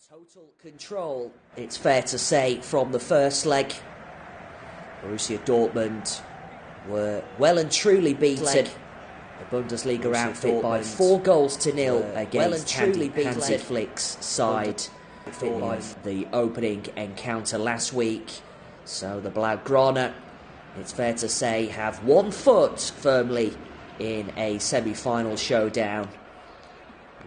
Total control, it's fair to say, from the first leg. Borussia Dortmund were well and truly beaten. The Bundesliga outfit by 4-0 against Hansi Flick's side in the opening encounter last week. So the Blaugrana, it's fair to say, have one foot firmly in a semi-final showdown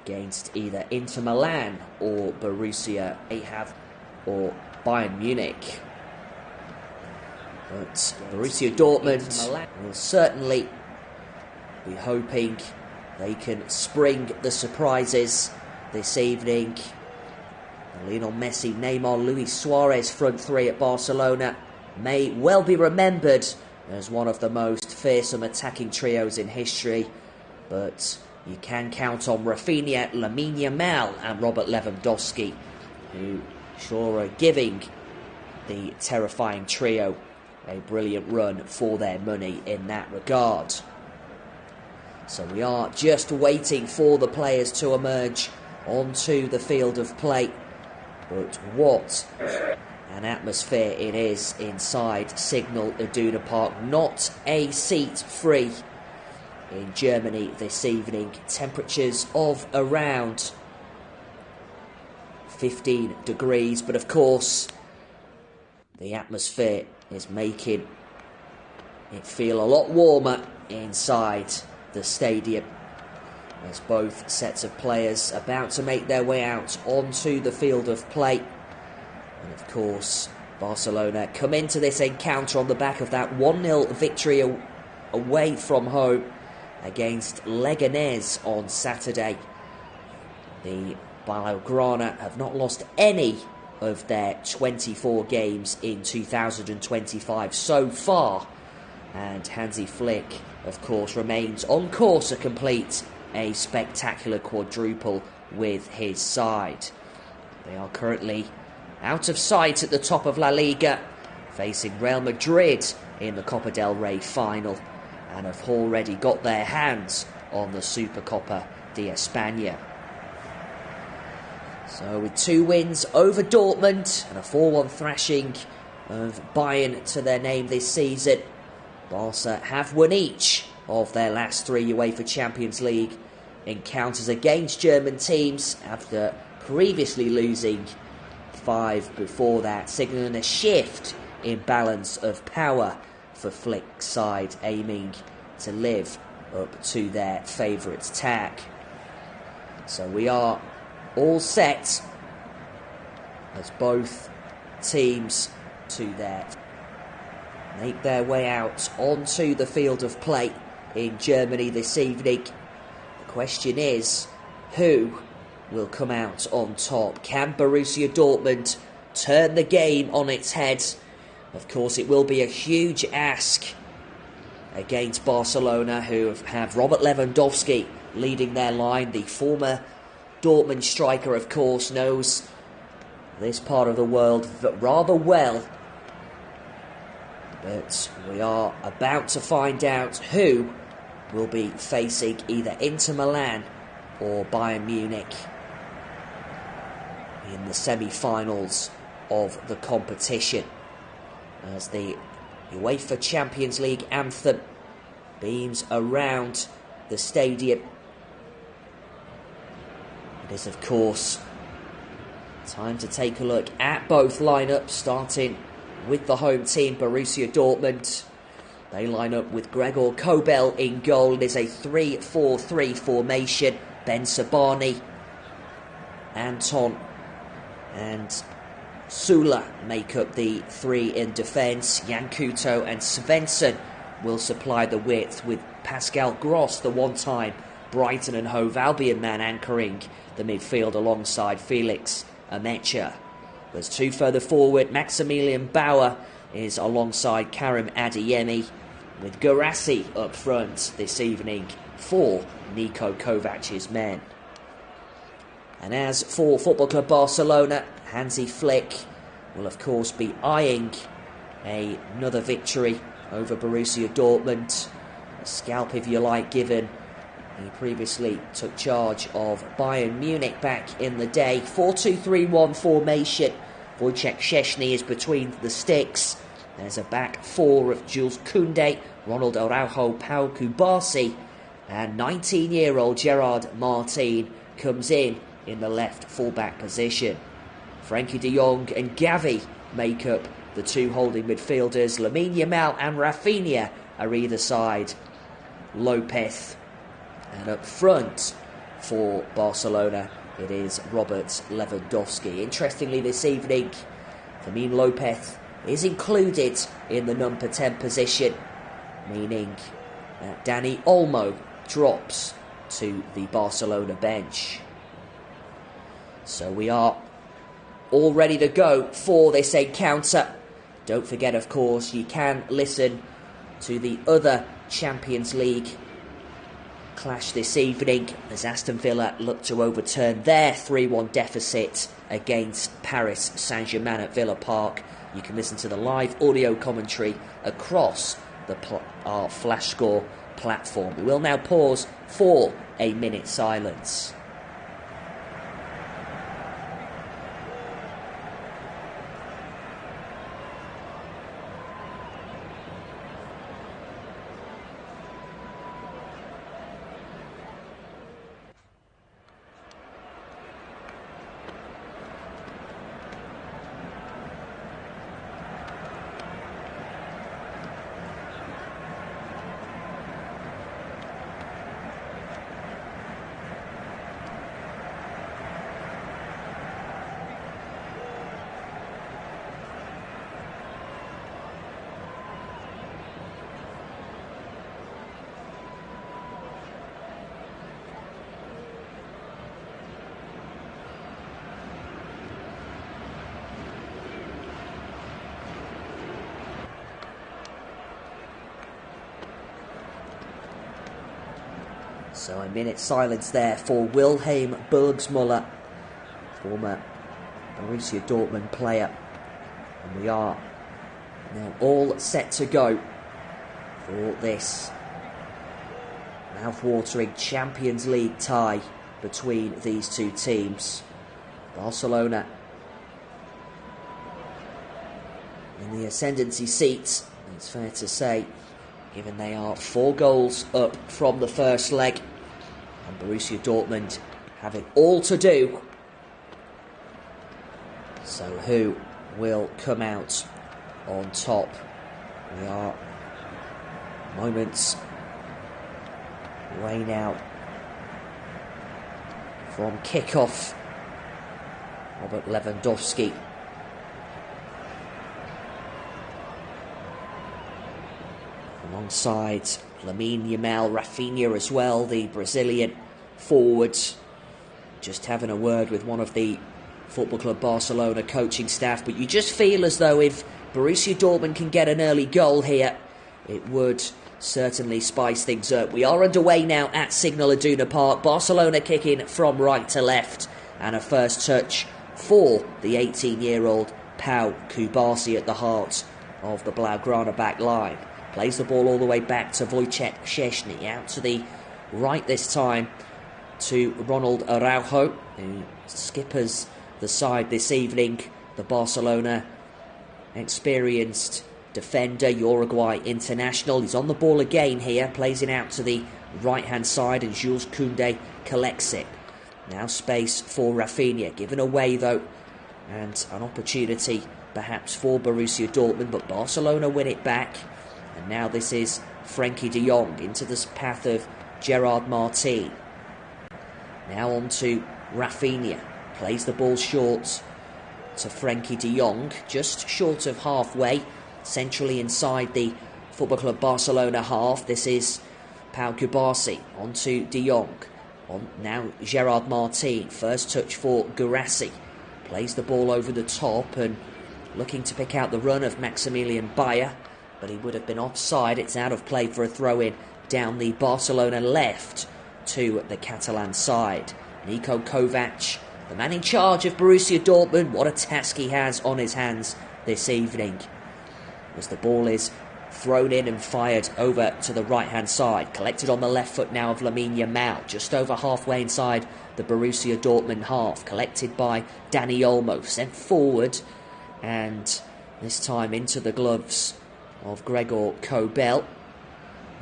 against either Inter Milan or Borussia or Bayern Munich. But Borussia Dortmund will certainly be hoping they can spring the surprises this evening. Lionel Messi, Neymar, Luis Suarez front three at Barcelona may well be remembered as one of the most fearsome attacking trios in history, but you can count on Rafinha, Lamine Yamal and Robert Lewandowski, who sure are giving the terrifying trio a brilliant run for their money in that regard. So we are just waiting for the players to emerge onto the field of play. But what an atmosphere it is inside Signal Iduna Park. Not a seat free in Germany this evening. Temperatures of around 15 degrees, but of course the atmosphere is making it feel a lot warmer inside the stadium, as both sets of players about to make their way out onto the field of play. And of course Barcelona come into this encounter on the back of that 1-0 victory away from home against Leganés on Saturday. The Blaugrana have not lost any of their 24 games in 2025 so far, and Hansi Flick, of course, remains on course to complete a spectacular quadruple with his side. They are currently out of sight at the top of La Liga, facing Real Madrid in the Copa del Rey final, and have already got their hands on the Supercopa de España. So with 2 wins over Dortmund and a 4-1 thrashing of Bayern to their name this season, Barca have won each of their last 3 UEFA Champions League encounters against German teams, after previously losing 5 before that, signaling a shift in balance of power for Flick's side, aiming to live up to their favourite tack. So we are all set as both teams make their way out onto the field of play in Germany this evening. The question is, who will come out on top? Can Borussia Dortmund turn the game on its head? Of course, it will be a huge ask against Barcelona, who have Robert Lewandowski leading their line. The former Dortmund striker, of course, knows this part of the world rather well. But we are about to find out who will be facing either Inter Milan or Bayern Munich in the semi-finals of the competition, as the UEFA Champions League anthem beams around the stadium. It is, of course, time to take a look at both lineups, starting with the home team, Borussia Dortmund. They line up with Gregor Kobel in goal. It is a 3-4-3 formation. Ben Sabani, Anton and Sula make up the 3 in defence. Jan Couto and Svensson will supply the width, with Pascal Gross, the one-time Brighton and Hove Albion man, anchoring the midfield alongside Felix Amecha. There's 2 further forward. Maximilian Bauer is alongside Karim Adeyemi, with Guirassy up front this evening for Niko Kovac's men. And as for Football Club Barcelona, Hansi Flick will of course be eyeing another victory over Borussia Dortmund. A scalp, if you like, given He previously took charge of Bayern Munich back in the day. 4-2-3-1 formation. Wojciech Szczęsny is between the sticks. There's a back four of Jules Koundé, Ronald Araujo, Pau Kubasi, and 19-year-old Gerard Martin comes in the left fullback position. Frenkie de Jong and Gavi make up the two holding midfielders. Lamine Yamal and Rafinha are either side. Lopez, and up front for Barcelona, it is Robert Lewandowski. Interestingly, this evening, Fermin Lopez is included in the number 10 position, meaning that Dani Olmo drops to the Barcelona bench. So we are all ready to go for this encounter. Don't forget, of course, you can listen to the other Champions League clash this evening as Aston Villa look to overturn their 3-1 deficit against Paris Saint-Germain at Villa Park. You can listen to the live audio commentary across our Flash Score platform. We will now pause for a minute silence. So a minute's silence there for Wilhelm Burgsmuller, former Borussia Dortmund player. And we are now all set to go for this mouth-watering Champions League tie between these two teams. Barcelona in the ascendancy seats, it's fair to say, given they are 4 goals up from the first leg, and Borussia Dortmund having all to do. So who will come out on top? We are moments away now from kickoff. Robert Lewandowski alongside Lamine Yamal, Rafinha as well, the Brazilian forwards. Just having a word with one of the Football Club Barcelona coaching staff, but you just feel as though if Borussia Dortmund can get an early goal here, it would certainly spice things up. We are underway now at Signal Iduna Park. Barcelona kicking from right to left, and a first touch for the 18-year-old Pau Kubasi at the heart of the Blaugrana back line. Plays the ball all the way back to Wojciech Szczęsny, out to the right this time to Ronald Araujo, who skippers the side this evening. The Barcelona experienced defender, Uruguay international. He's on the ball again here, plays it out to the right-hand side, and Jules Koundé collects it. Now space for Rafinha, given away though, and an opportunity perhaps for Borussia Dortmund, but Barcelona win it back. And now this is Frenkie de Jong into this path of Gerard Martin. Now on to Rafinha. Plays the ball short to Frenkie de Jong, just short of halfway, centrally inside the Football Club Barcelona half. This is Pau Kubasi, on to de Jong. On now Gerard Martin, first touch for Guirassy. Plays the ball over the top and looking to pick out the run of Maximilian Bayer, but he would have been offside. It's out of play for a throw-in down the Barcelona left to the Catalan side. Niko Kovac, the man in charge of Borussia Dortmund, what a task he has on his hands this evening, as the ball is thrown in and fired over to the right-hand side. Collected on the left foot now of Lamine Yamal, just over halfway inside the Borussia Dortmund half. Collected by Dani Olmo, sent forward, and this time into the gloves of Gregor Kobel.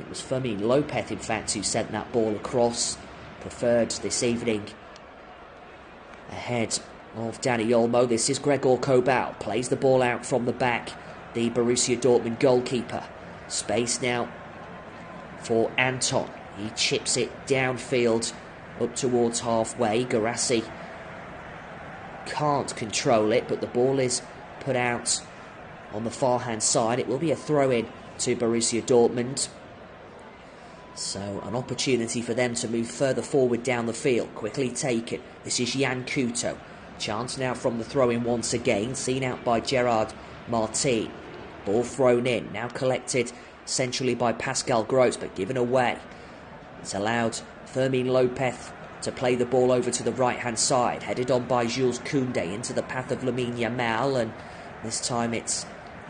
It was Fermin Lopez, in fact, who sent that ball across. Preferred this evening ahead of Dani Olmo. This is Gregor Kobel. Plays the ball out from the back. The Borussia Dortmund goalkeeper. Space now for Anton. He chips it downfield up towards halfway. Guirassy can't control it, but the ball is put out on the far hand side. It will be a throw in to Borussia Dortmund. So an opportunity for them to move further forward down the field. Quickly taken. This is Jan Couto. Chance now from the throw in once again. Seen out by Gerard Martin. Ball thrown in. Now collected centrally by Pascal Gross, but given away. It's allowed Fermin Lopez to play the ball over to the right hand side. Headed on by Jules Koundé into the path of Lamine Yamal, and this time it's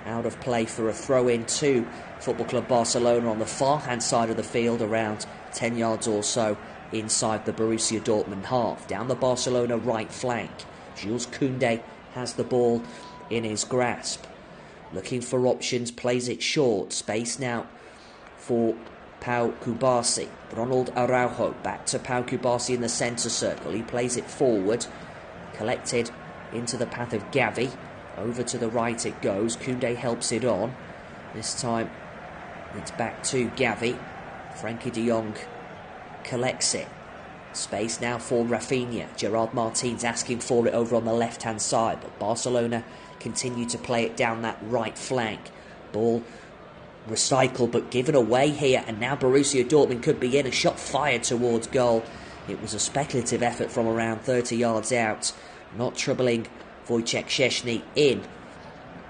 out of play for a throw in to Football Club Barcelona on the far hand side of the field, around 10 yards or so inside the Borussia Dortmund half. Down the Barcelona right flank, Jules Koundé has the ball in his grasp. Looking for options, plays it short. Space now for Pau Cubarsí. Ronald Araujo back to Pau Cubarsí in the centre circle. He plays it forward. Collected into the path of Gavi. Over to the right it goes. Koundé helps it on. This time it's back to Gavi. Frankie de Jong collects it. Space now for Rafinha. Gerard Martin's asking for it over on the left-hand side, but Barcelona continue to play it down that right flank. Ball recycled but given away here, and now Borussia Dortmund could be in. A shot fired towards goal. It was a speculative effort from around 30 yards out, not troubling Wojciech Szczesny in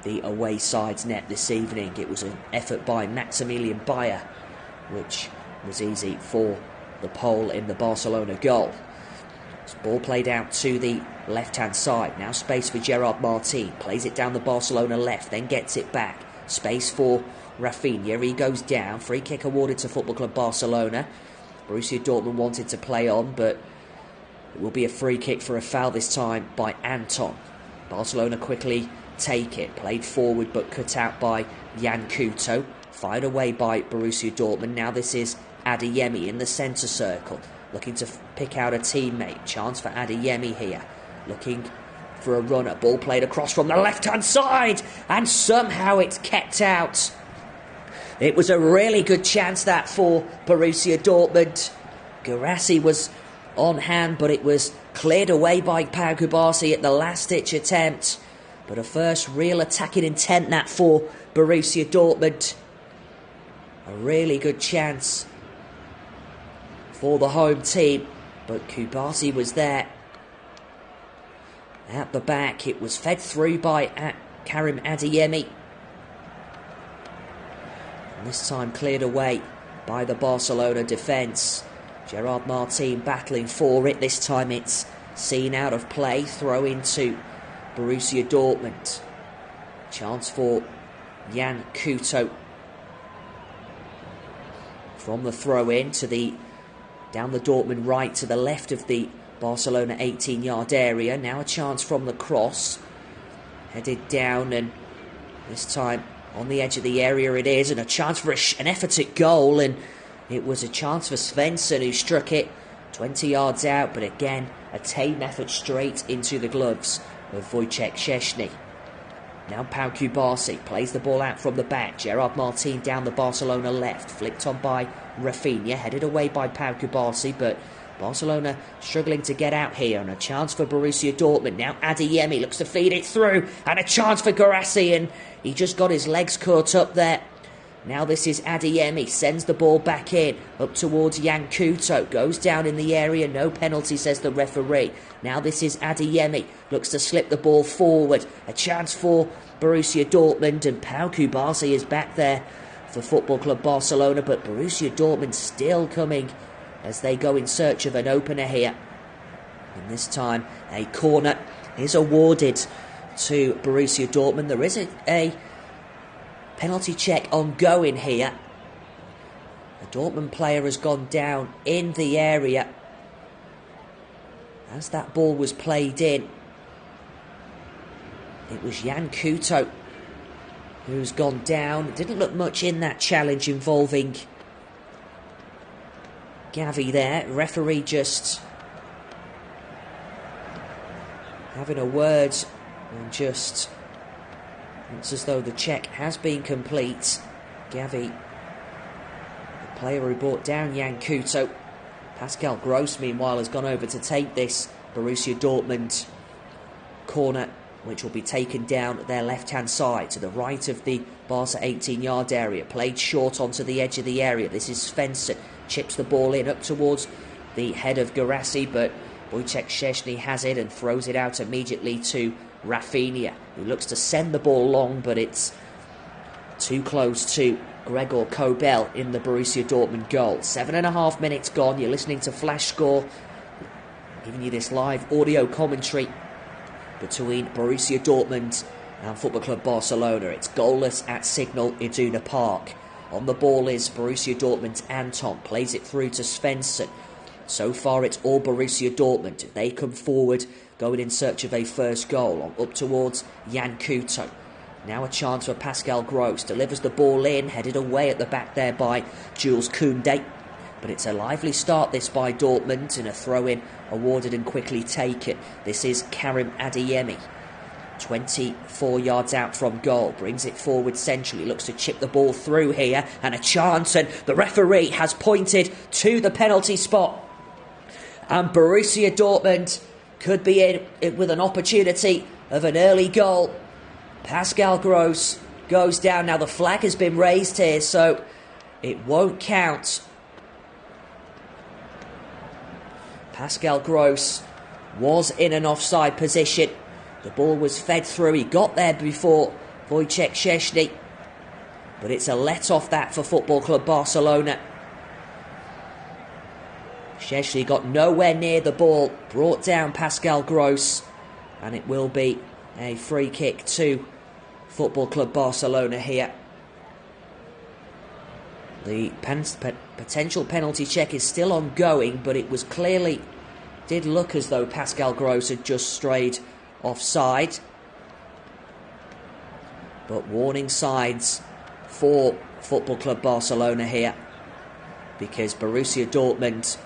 the away side's net this evening. It was an effort by Maximilian Bayer, which was easy for the Pole in the Barcelona goal. This ball played out to the left-hand side. Now space for Gerard Martin. Plays it down the Barcelona left, then gets it back. Space for Rafinha. He goes down. Free kick awarded to Football Club Barcelona. Borussia Dortmund wanted to play on, but it will be a free kick for a foul this time by Anton. Barcelona quickly take it. Played forward but cut out by Jan Couto. Fired away by Borussia Dortmund. Now this is Adeyemi in the centre circle. Looking to pick out a teammate. Chance for Adeyemi here. Looking for a runner. Ball played across from the left-hand side. And somehow it's kept out. It was a really good chance that for Borussia Dortmund. Guirassy was on hand, but it was cleared away by Pau Cubarsí at the last-ditch attempt. But a first real attacking intent that for Borussia Dortmund. A really good chance for the home team, but Cubarsí was there at the back. It was fed through by Karim Adeyemi, and this time cleared away by the Barcelona defence. Gerard Martin battling for it. This time it's seen out of play. Throw into Borussia Dortmund. Chance for Jan Couto from the throw in to the down the Dortmund right to the left of the Barcelona 18-yard area. Now a chance from the cross. Headed down, and this time on the edge of the area it is, and a chance for an effort at goal, and it was a chance for Svensson, who struck it 20 yards out, but again a tame effort straight into the gloves of Wojciech Szczesny. Now Pau Cubarsí plays the ball out from the back. Gerard Martin down the Barcelona left. Flicked on by Rafinha. Headed away by Pau Cubarsí, but Barcelona struggling to get out here. And a chance for Borussia Dortmund. Now Adeyemi looks to feed it through. And a chance for Guirassy, and he just got his legs caught up there. Now this is Adeyemi. Sends the ball back in. Up towards Jan Couto. Goes down in the area. No penalty, says the referee. Now this is Adeyemi. Looks to slip the ball forward. A chance for Borussia Dortmund. And Pau Cubarsí is back there for Football Club Barcelona. But Borussia Dortmund still coming as they go in search of an opener here. And this time a corner is awarded to Borussia Dortmund. There is a Penalty check ongoing here. A Dortmund player has gone down in the area as that ball was played in. It was Jan Couto who's gone down. It didn't look much in that challenge involving Gavi there. Referee just having a word and just looks as though the check has been complete. Gavi, the player who brought down Jan Couto. Pascal Gross, meanwhile, has gone over to take this Borussia Dortmund corner, which will be taken down their left-hand side to the right of the Barca 18-yard area. Played short onto the edge of the area. This is Svensson. Chips the ball in up towards the head of Guirassy, but Wojciech Szczęsny has it and throws it out immediately to Rafinha, who looks to send the ball long, but it's too close to Gregor Kobel in the Borussia Dortmund goal. 7.5 minutes gone. You're listening to Flash Score, giving you this live audio commentary between Borussia Dortmund and Football Club Barcelona. It's goalless at Signal Iduna Park. On the ball is Borussia Dortmund's Anton. Plays it through to Svensson. So far it's all Borussia Dortmund. They come forward, going in search of a first goal. Up towards Jan Couto. Now a chance for Pascal Gross. Delivers the ball in, headed away at the back there by Jules Koundé. But it's a lively start this by Dortmund, and a throw-in awarded and quickly taken. This is Karim Adeyemi. 24 yards out from goal. Brings it forward centrally. Looks to chip the ball through here. And a chance, and the referee has pointed to the penalty spot. And Borussia Dortmund could be in with an opportunity of an early goal. Pascal Gross goes down. Now the flag has been raised here, so it won't count. Pascal Gross was in an offside position. The ball was fed through. He got there before Wojciech Szczęsny. But it's a let-off that for Football Club Barcelona. Szczęsny got nowhere near the ball. Brought down Pascal Gross. And it will be a free kick to Football Club Barcelona here. The potential penalty check is still ongoing, but it was clearly, did look as though Pascal Gross had just strayed offside. But warning signs for Football Club Barcelona here, because Borussia Dortmund,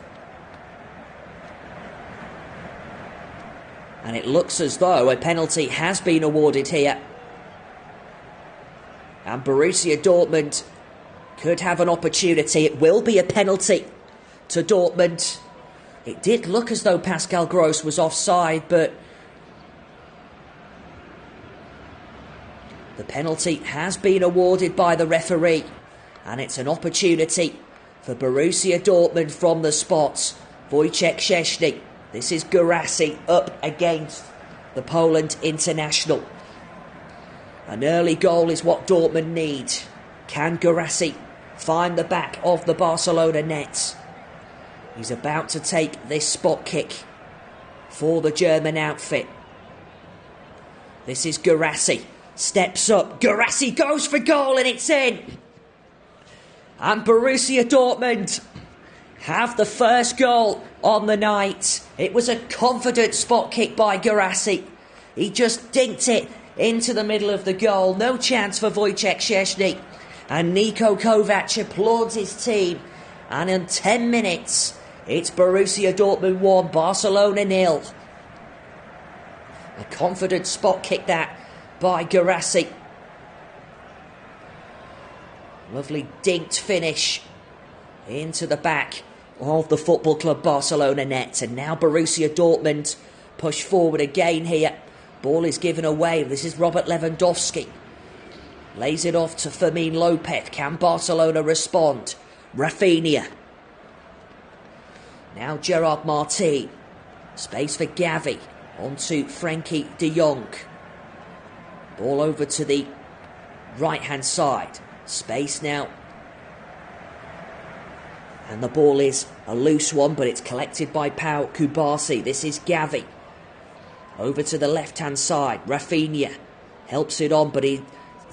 and it looks as though a penalty has been awarded here. And Borussia Dortmund could have an opportunity. It will be a penalty to Dortmund. It did look as though Pascal Gross was offside, but the penalty has been awarded by the referee. And it's an opportunity for Borussia Dortmund from the spot. Wojciech Szczęsny. This is Guirassy up against the Poland international. An early goal is what Dortmund need. Can Guirassy find the back of the Barcelona net? He's about to take this spot kick for the German outfit. This is Guirassy. Steps up. Guirassy goes for goal, and it's in. And Borussia Dortmund have the first goal on the night. It was a confident spot kick by Guirassy. He just dinked it into the middle of the goal. No chance for Wojciech Szczęsny. And Niko Kovac applauds his team. And in 10 minutes, it's Borussia Dortmund 1, Barcelona 0. A confident spot kick that by Guirassy. Lovely dinked finish into the back of the Football Club Barcelona net. And now Borussia Dortmund push forward again here. Ball is given away. This is Robert Lewandowski. Lays it off to Fermin Lopez. Can Barcelona respond? Rafinha. Now Gerard Martin. Space for Gavi. On to Frankie de Jong. Ball over to the right-hand side. Space now. And the ball is a loose one, but it's collected by Pau Kubasi. This is Gavi. Over to the left-hand side. Rafinha helps it on, but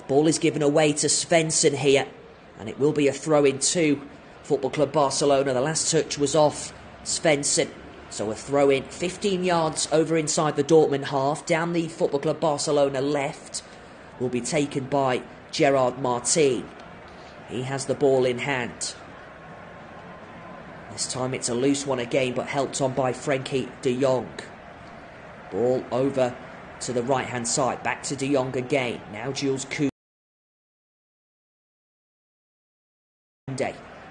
Ball is given away to Svensson here, and it will be a throw-in to Football Club Barcelona. The last touch was off Svensson, so a throw-in 15 yards over inside the Dortmund half, down the Football Club Barcelona left, will be taken by Gerard Martin. He has the ball in hand. This time it's a loose one again, but helped on by Frenkie de Jong. Ball over to the right-hand side, back to de Jong again. Now Jules Koundé.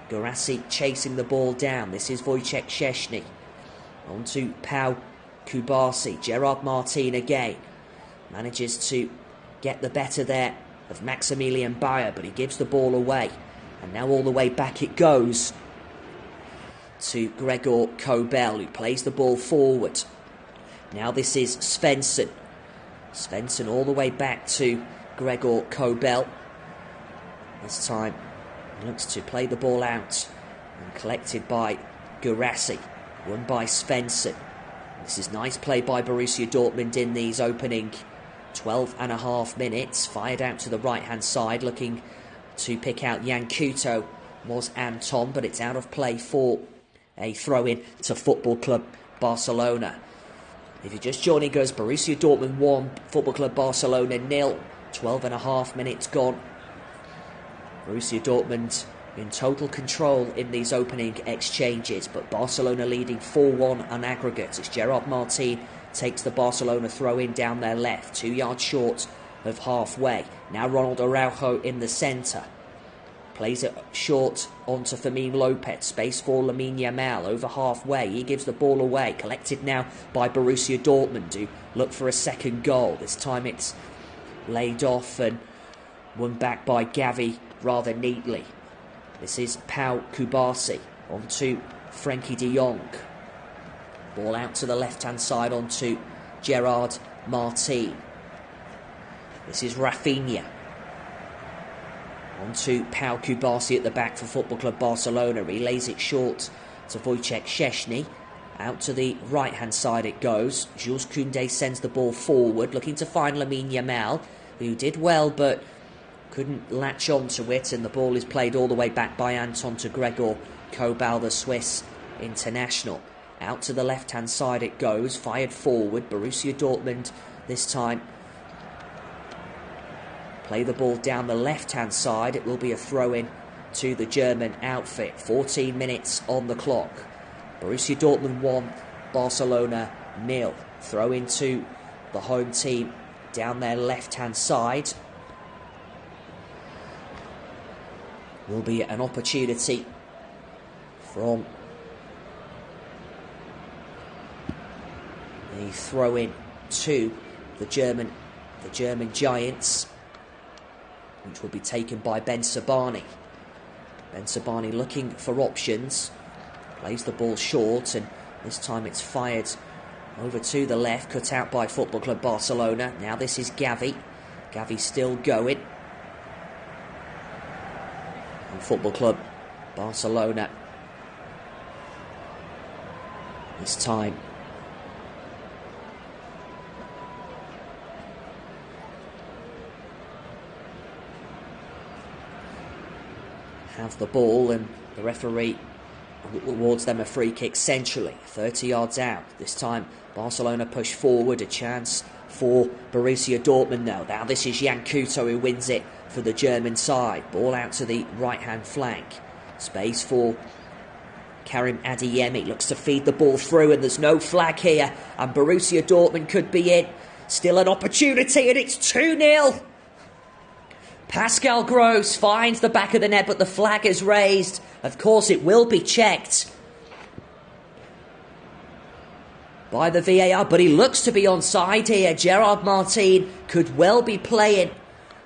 Guirassy chasing the ball down. This is Wojciech Szczesny. On to Pau Kubasi. Gerard Martin again. Manages to get the better there of Maximilian Bayer, but he gives the ball away. And now all the way back it goes to Gregor Kobel, who plays the ball forward. Now this is Svensson. Svensson all the way back to Gregor Kobel. This time he looks to play the ball out and collected by Guirassy. Won by Svensson. This is nice play by Borussia Dortmund in these opening 12.5 minutes. Fired out to the right-hand side, looking to pick out Jan Couto was Anton, but it's out of play for a throw-in to Football Club Barcelona. If you're just joining us, Borussia Dortmund 1, Football Club Barcelona 0. 12.5 minutes gone. Borussia Dortmund in total control in these opening exchanges, but Barcelona leading 4-1 on aggregate as Gerard Martin takes the Barcelona throw-in down their left, 2 yards short of halfway. Now Ronald Araujo in the centre. Plays it short onto Fermin Lopez. Space for Lamine Yamal over halfway. He gives the ball away. Collected now by Borussia Dortmund, who look for a second goal. This time it's laid off and won back by Gavi rather neatly. This is Pau Kubasi onto Frenkie de Jong. Ball out to the left-hand side onto Gerard Martin. This is Rafinha. Onto Pau Kubasi at the back for Football Club Barcelona. He lays it short to Wojciech Szczesny. Out to the right-hand side it goes. Jules Koundé sends the ball forward, looking to find Lamine Yamal, who did well but couldn't latch on to it, and the ball is played all the way back by Anton to Gregor Kobel, the Swiss international. Out to the left-hand side it goes, fired forward. Borussia Dortmund this time play the ball down the left-hand side. It will be a throw-in to the German outfit. 14 minutes on the clock. Borussia Dortmund 1, Barcelona 0. Throw into the home team down their left-hand side. Will be an opportunity from the throw-in to the German Giants, which will be taken by Ben Sabani. Ben Sabani looking for options. Plays the ball short, and this time it's fired over to the left, cut out by Football Club Barcelona. Now this is Gavi. Gavi still going. And Football Club Barcelona this time have the ball, and the referee awards them a free kick centrally, 30 yards out. This time Barcelona push forward, a chance for Borussia Dortmund now. Now this is Jan Couto who wins it for the German side. Ball out to the right-hand flank. Space for Karim Adeyemi. Looks to feed the ball through, and there's no flag here, and Borussia Dortmund could be in. Still an opportunity, and it's 2-0. Pascal Gross finds the back of the net, but the flag is raised. Of course, it will be checked by the VAR, but he looks to be onside here. Gerard Martin could well be playing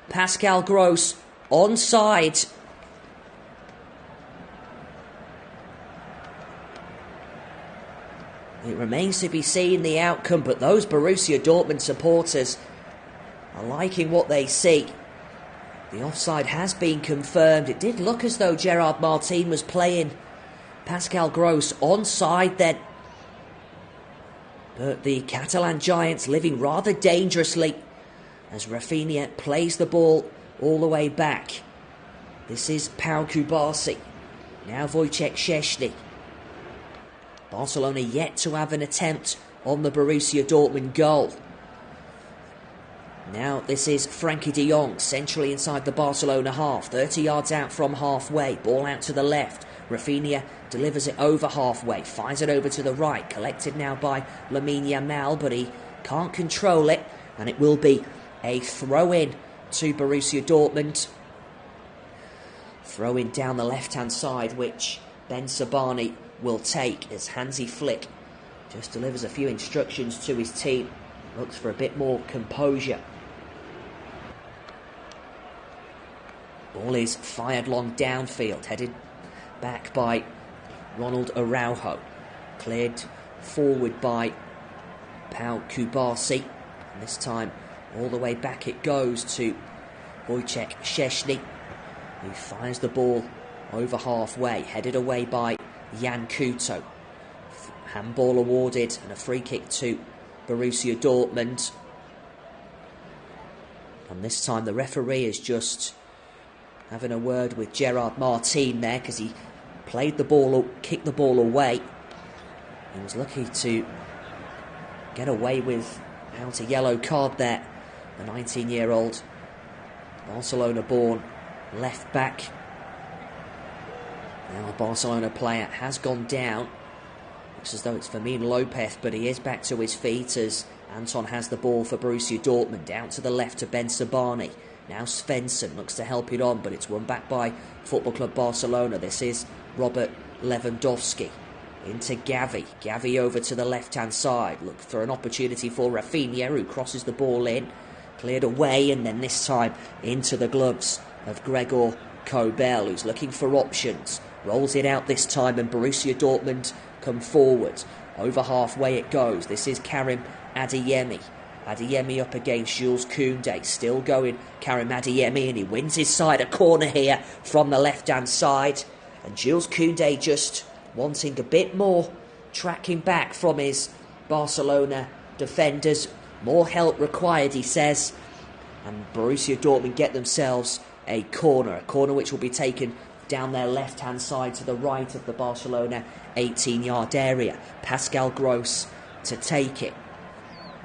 Pascal Gross onside. It remains to be seen the outcome, but those Borussia Dortmund supporters are liking what they see. The offside has been confirmed. It did look as though Gerard Martin was playing Pascal Gross onside then. But the Catalan Giants living rather dangerously as Rafinha plays the ball all the way back. This is Pau Kubasi. Now Wojciech Szczesny. Barcelona yet to have an attempt on the Borussia Dortmund goal. Now this is Frankie de Jong, centrally inside the Barcelona half, 30 yards out from halfway, ball out to the left. Rafinha delivers it over halfway, fires it over to the right, collected now by Lamine Yamal, but he can't control it, and it will be a throw-in to Borussia Dortmund. Throw-in down the left-hand side, which Ben Sabani will take as Hansi Flick just delivers a few instructions to his team, looks for a bit more composure. Ball is fired long downfield, headed back by Ronald Araujo. Cleared forward by Pau Kubasi. And this time, all the way back it goes to Wojciech Szczesny, who fires the ball over halfway, headed away by Jan Couto. Handball awarded and a free kick to Borussia Dortmund. And this time the referee is just having a word with Gerard Martin there, because he played the ball, kicked the ball away. He was lucky to get away without a yellow card there. The 19-year-old Barcelona-born left back. Now a Barcelona player has gone down. Looks as though it's Fermin Lopez, but he is back to his feet as Anton has the ball for Borussia Dortmund. Down to the left to Ben Sabani. Now Svensson looks to help it on, but it's won back by Football Club Barcelona. This is Robert Lewandowski. Into Gavi. Gavi over to the left-hand side. Look for an opportunity for Rafinha, who crosses the ball in. Cleared away, and then this time into the gloves of Gregor Kobel, who's looking for options. Rolls it out this time, and Borussia Dortmund come forward. Over halfway it goes. This is Karim Adeyemi. Adeyemi up against Jules Koundé. Still going Karim Adeyemi, and he wins his side. A corner here from the left-hand side. And Jules Koundé just wanting a bit more tracking back from his Barcelona defenders. More help required, he says. And Borussia Dortmund get themselves a corner which will be taken down their left-hand side to the right of the Barcelona 18-yard area. Pascal Gross to take it.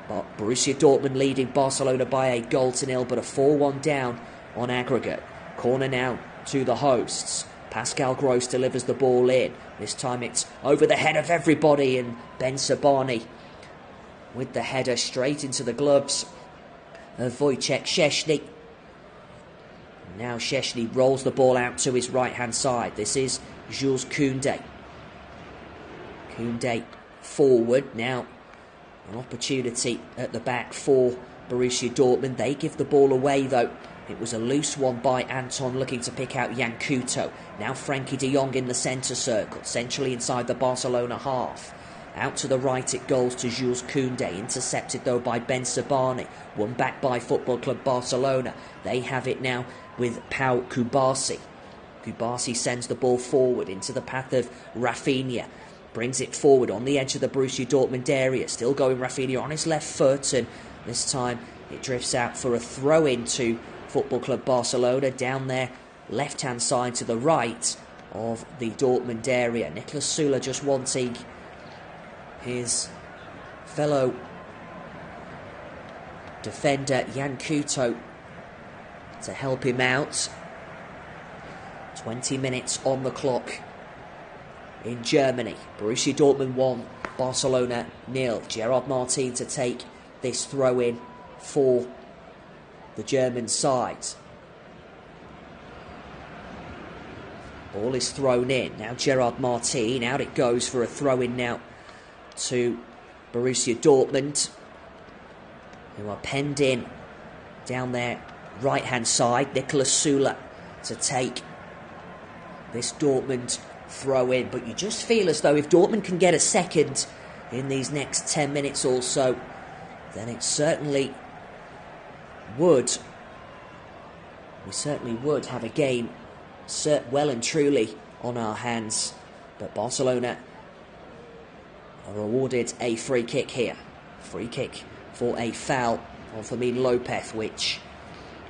But Borussia Dortmund leading Barcelona by 1-0, but a 4-1 down on aggregate. Corner now to the hosts. Pascal Gross delivers the ball in. This time it's over the head of everybody, and Ben Sabani with the header straight into the gloves of Wojciech Szczesny. Now Szczesny rolls the ball out to his right-hand side. This is Jules Koundé. Koundé forward. Now an opportunity at the back for Borussia Dortmund. They give the ball away, though. It was a loose one by Anton, looking to pick out Jan Couto. Now Frankie de Jong in the centre circle, centrally inside the Barcelona half. Out to the right it goes to Jules Koundé, intercepted though by Ben Sabani. Won back by Football Club Barcelona. They have it now with Pau Kubasi. Kubasi sends the ball forward into the path of Rafinha. Brings it forward on the edge of the Borussia Dortmund area. Still going Rafinha on his left foot, and this time it drifts out for a throw-in to Football Club Barcelona down their left-hand side to the right of the Dortmund area. Niklas Süle just wanting his fellow defender Jan Couto to help him out. 20 minutes on the clock in Germany. Borussia Dortmund 1, Barcelona 0. Gerard Martin to take this throw-in for the German side. Ball is thrown in. Now Gerard Martin. Out it goes for a throw-in now to Borussia Dortmund, who are penned in down their right-hand side. Niklas Süle to take this Dortmund throw-in. But you just feel as though if Dortmund can get a second in these next 10 minutes or so, then it certainly would. We certainly would have a game well and truly on our hands. But Barcelona are awarded a free kick here. Free kick for a foul on Fermin Lopez, which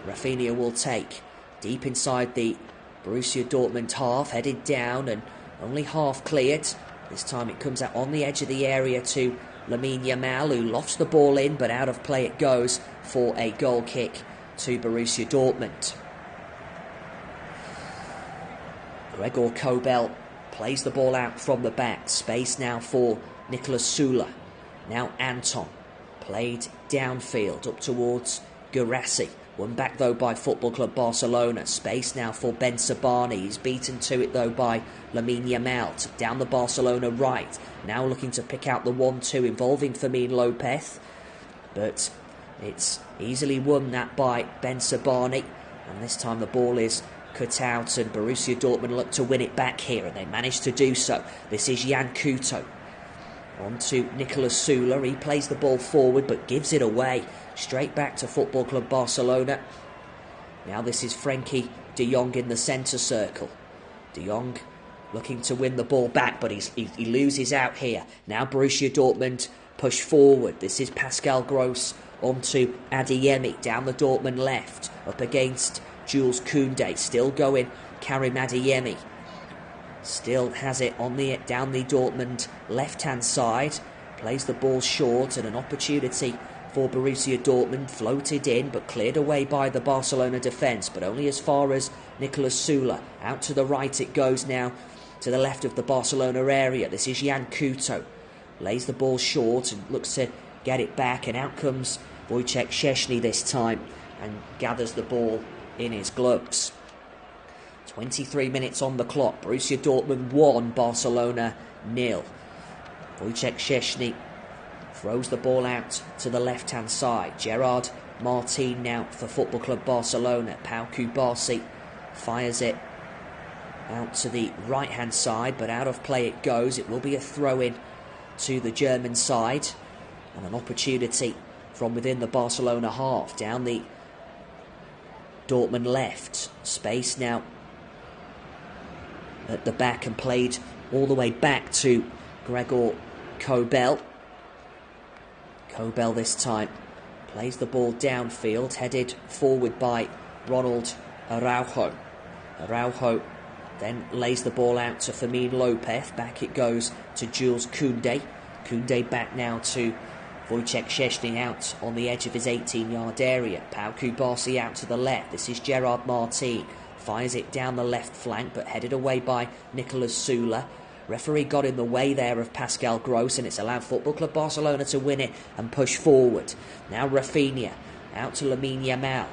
Rafinha will take. Deep inside the Borussia Dortmund half, headed down and only half cleared. This time it comes out on the edge of the area to Lamine Yamal, who lofts the ball in, but out of play it goes for a goal kick to Borussia Dortmund. Gregor Kobel plays the ball out from the back. Space now for Nicolas Süle. Now Anton. Played downfield up towards Guirassy. Won back though by Football Club Barcelona. Space now for Ben Sabani. He's beaten to it though by Lamine Yamal. Down the Barcelona right. Now looking to pick out the 1-2 involving Fermin Lopez. But it's easily won that by Ben Sabani. And this time the ball is cut out and Borussia Dortmund look to win it back here. And they manage to do so. This is Jan Couto. On to Nicolas Süle. He plays the ball forward but gives it away. Straight back to Football Club Barcelona. Now this is Frenkie de Jong in the centre circle. De Jong looking to win the ball back, but he loses out here. Now Borussia Dortmund push forward. This is Pascal Gross onto Adeyemi down the Dortmund left. Up against Jules Koundé. Still going Karim Adeyemi. Still has it on down the Dortmund left-hand side. Plays the ball short and an opportunity for Borussia Dortmund. Floated in but cleared away by the Barcelona defence. But only as far as Nicolas Süle. Out to the right it goes now to the left of the Barcelona area. This is Jan Couto. Lays the ball short and looks to get it back. And out comes Wojciech Szczesny this time and gathers the ball in his gloves. 23 minutes on the clock. Borussia Dortmund 1, Barcelona 0. Wojciech Szczesny throws the ball out to the left-hand side. Gerard Martin now for Football Club Barcelona. Pau Kubasi fires it out to the right-hand side, but out of play it goes. It will be a throw-in to the German side. And an opportunity from within the Barcelona half. Down the Dortmund left. Space now at the back and played all the way back to Gregor Kobel. Kobel this time plays the ball downfield, headed forward by Ronald Araujo. Araujo then lays the ball out to Fermin Lopez. Back it goes to Jules Koundé. Koundé back now to Wojciech Szczesny out on the edge of his 18-yard area. Pau Kubasi out to the left. This is Gerard Martin. Fires it down the left flank, but headed away by Nicolas Süle. Referee got in the way there of Pascal Gross, and it's allowed Football Club Barcelona to win it and push forward. Now Rafinha out to Lamine Yamal.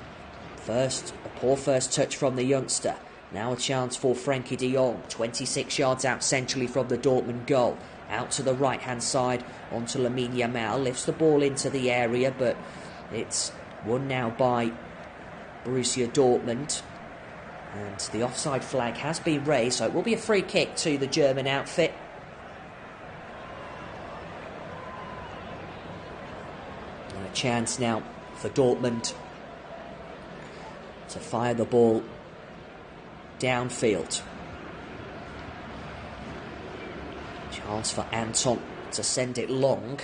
A poor first touch from the youngster. Now a chance for Frenkie de Jong. 26 yards out centrally from the Dortmund goal. Out to the right-hand side onto Lamine Yamal. Lifts the ball into the area, but it's won now by Borussia Dortmund. And the offside flag has been raised, so it will be a free kick to the German outfit. And a chance now for Dortmund to fire the ball downfield. Chance for Anton to send it long.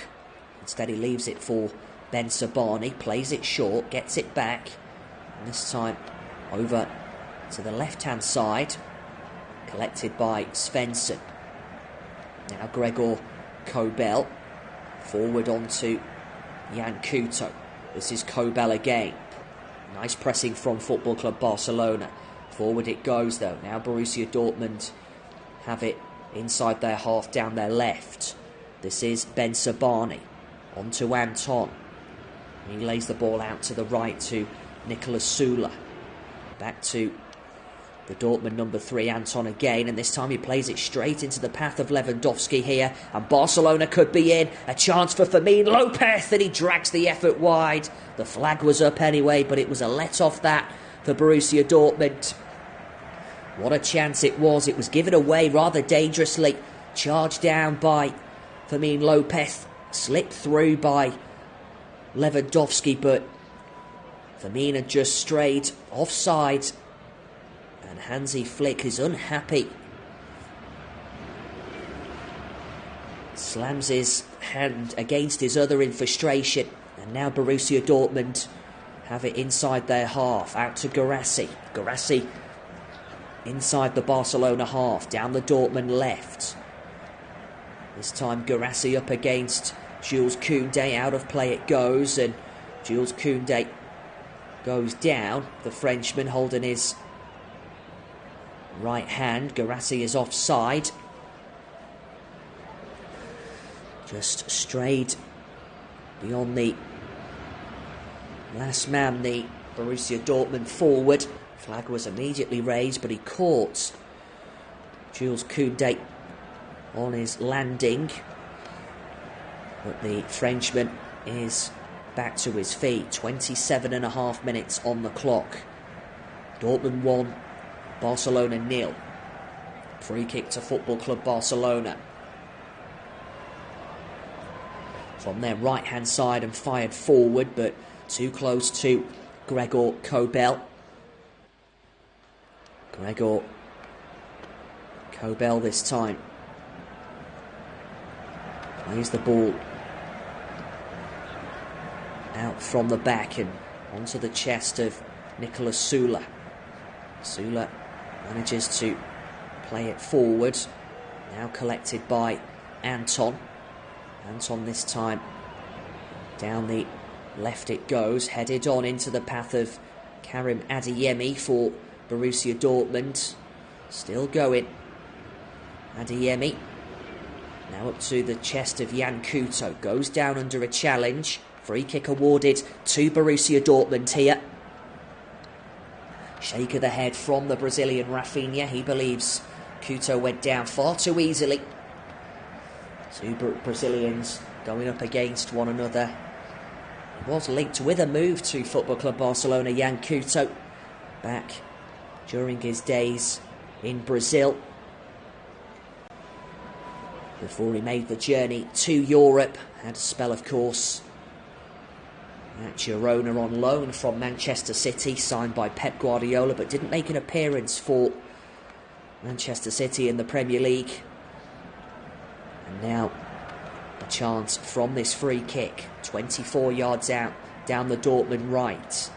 Instead he leaves it for Ben Sabani. Plays it short, gets it back. And this time over to the left-hand side, collected by Svensson. Now Gregor Kobel, forward onto Jan Couto. This is Kobel again. Nice pressing from Football Club Barcelona. Forward it goes though. Now Borussia Dortmund have it inside their half down their left. This is Ben Sabani. Onto Anton. He lays the ball out to the right to Nicolas Süle. Back to the Dortmund number 3, Anton again, and this time he plays it straight into the path of Lewandowski here, and Barcelona could be in. A chance for Fermin Lopez, and he drags the effort wide. The flag was up anyway, but it was a let off that for Borussia Dortmund. What a chance it was. It was given away rather dangerously. Charged down by Fermin Lopez, slipped through by Lewandowski, but Fermin had just strayed offside. And Hansi Flick is unhappy. Slams his hand against his other in frustration. And now Borussia Dortmund have it inside their half, out to Guirassy. Guirassy inside the Barcelona half, down the Dortmund left. This time Guirassy up against Jules Koundé, out of play it goes, and Jules Koundé goes down. The Frenchman holding his right hand. Guirassy is offside. Just strayed beyond the last man, the Borussia Dortmund forward. Flag was immediately raised, but he caught Jules Koundé on his landing. But the Frenchman is back to his feet. 27.5 minutes on the clock. Dortmund 1, Barcelona 0. Free kick to Football Club Barcelona. From their right-hand side and fired forward, but too close to Gregor Kobel. Gregor Kobel this time plays the ball out from the back and onto the chest of Niklas Süle. Süle manages to play it forward, now collected by Anton. Anton this time down the left it goes, headed on into the path of Karim Adeyemi for Borussia Dortmund. Still going. Adeyemi now up to the chest of Jan Couto. Goes down under a challenge. Free kick awarded to Borussia Dortmund here. Shake of the head from the Brazilian Rafinha. He believes Couto went down far too easily. Two Brazilians going up against one another. He was linked with a move to Football Club Barcelona, Jan Couto, back during his days in Brazil, before he made the journey to Europe. Had a spell, of course, at Girona on loan from Manchester City, signed by Pep Guardiola, but didn't make an appearance for Manchester City in the Premier League. And now a chance from this free kick, 24 yards out, down the Dortmund right,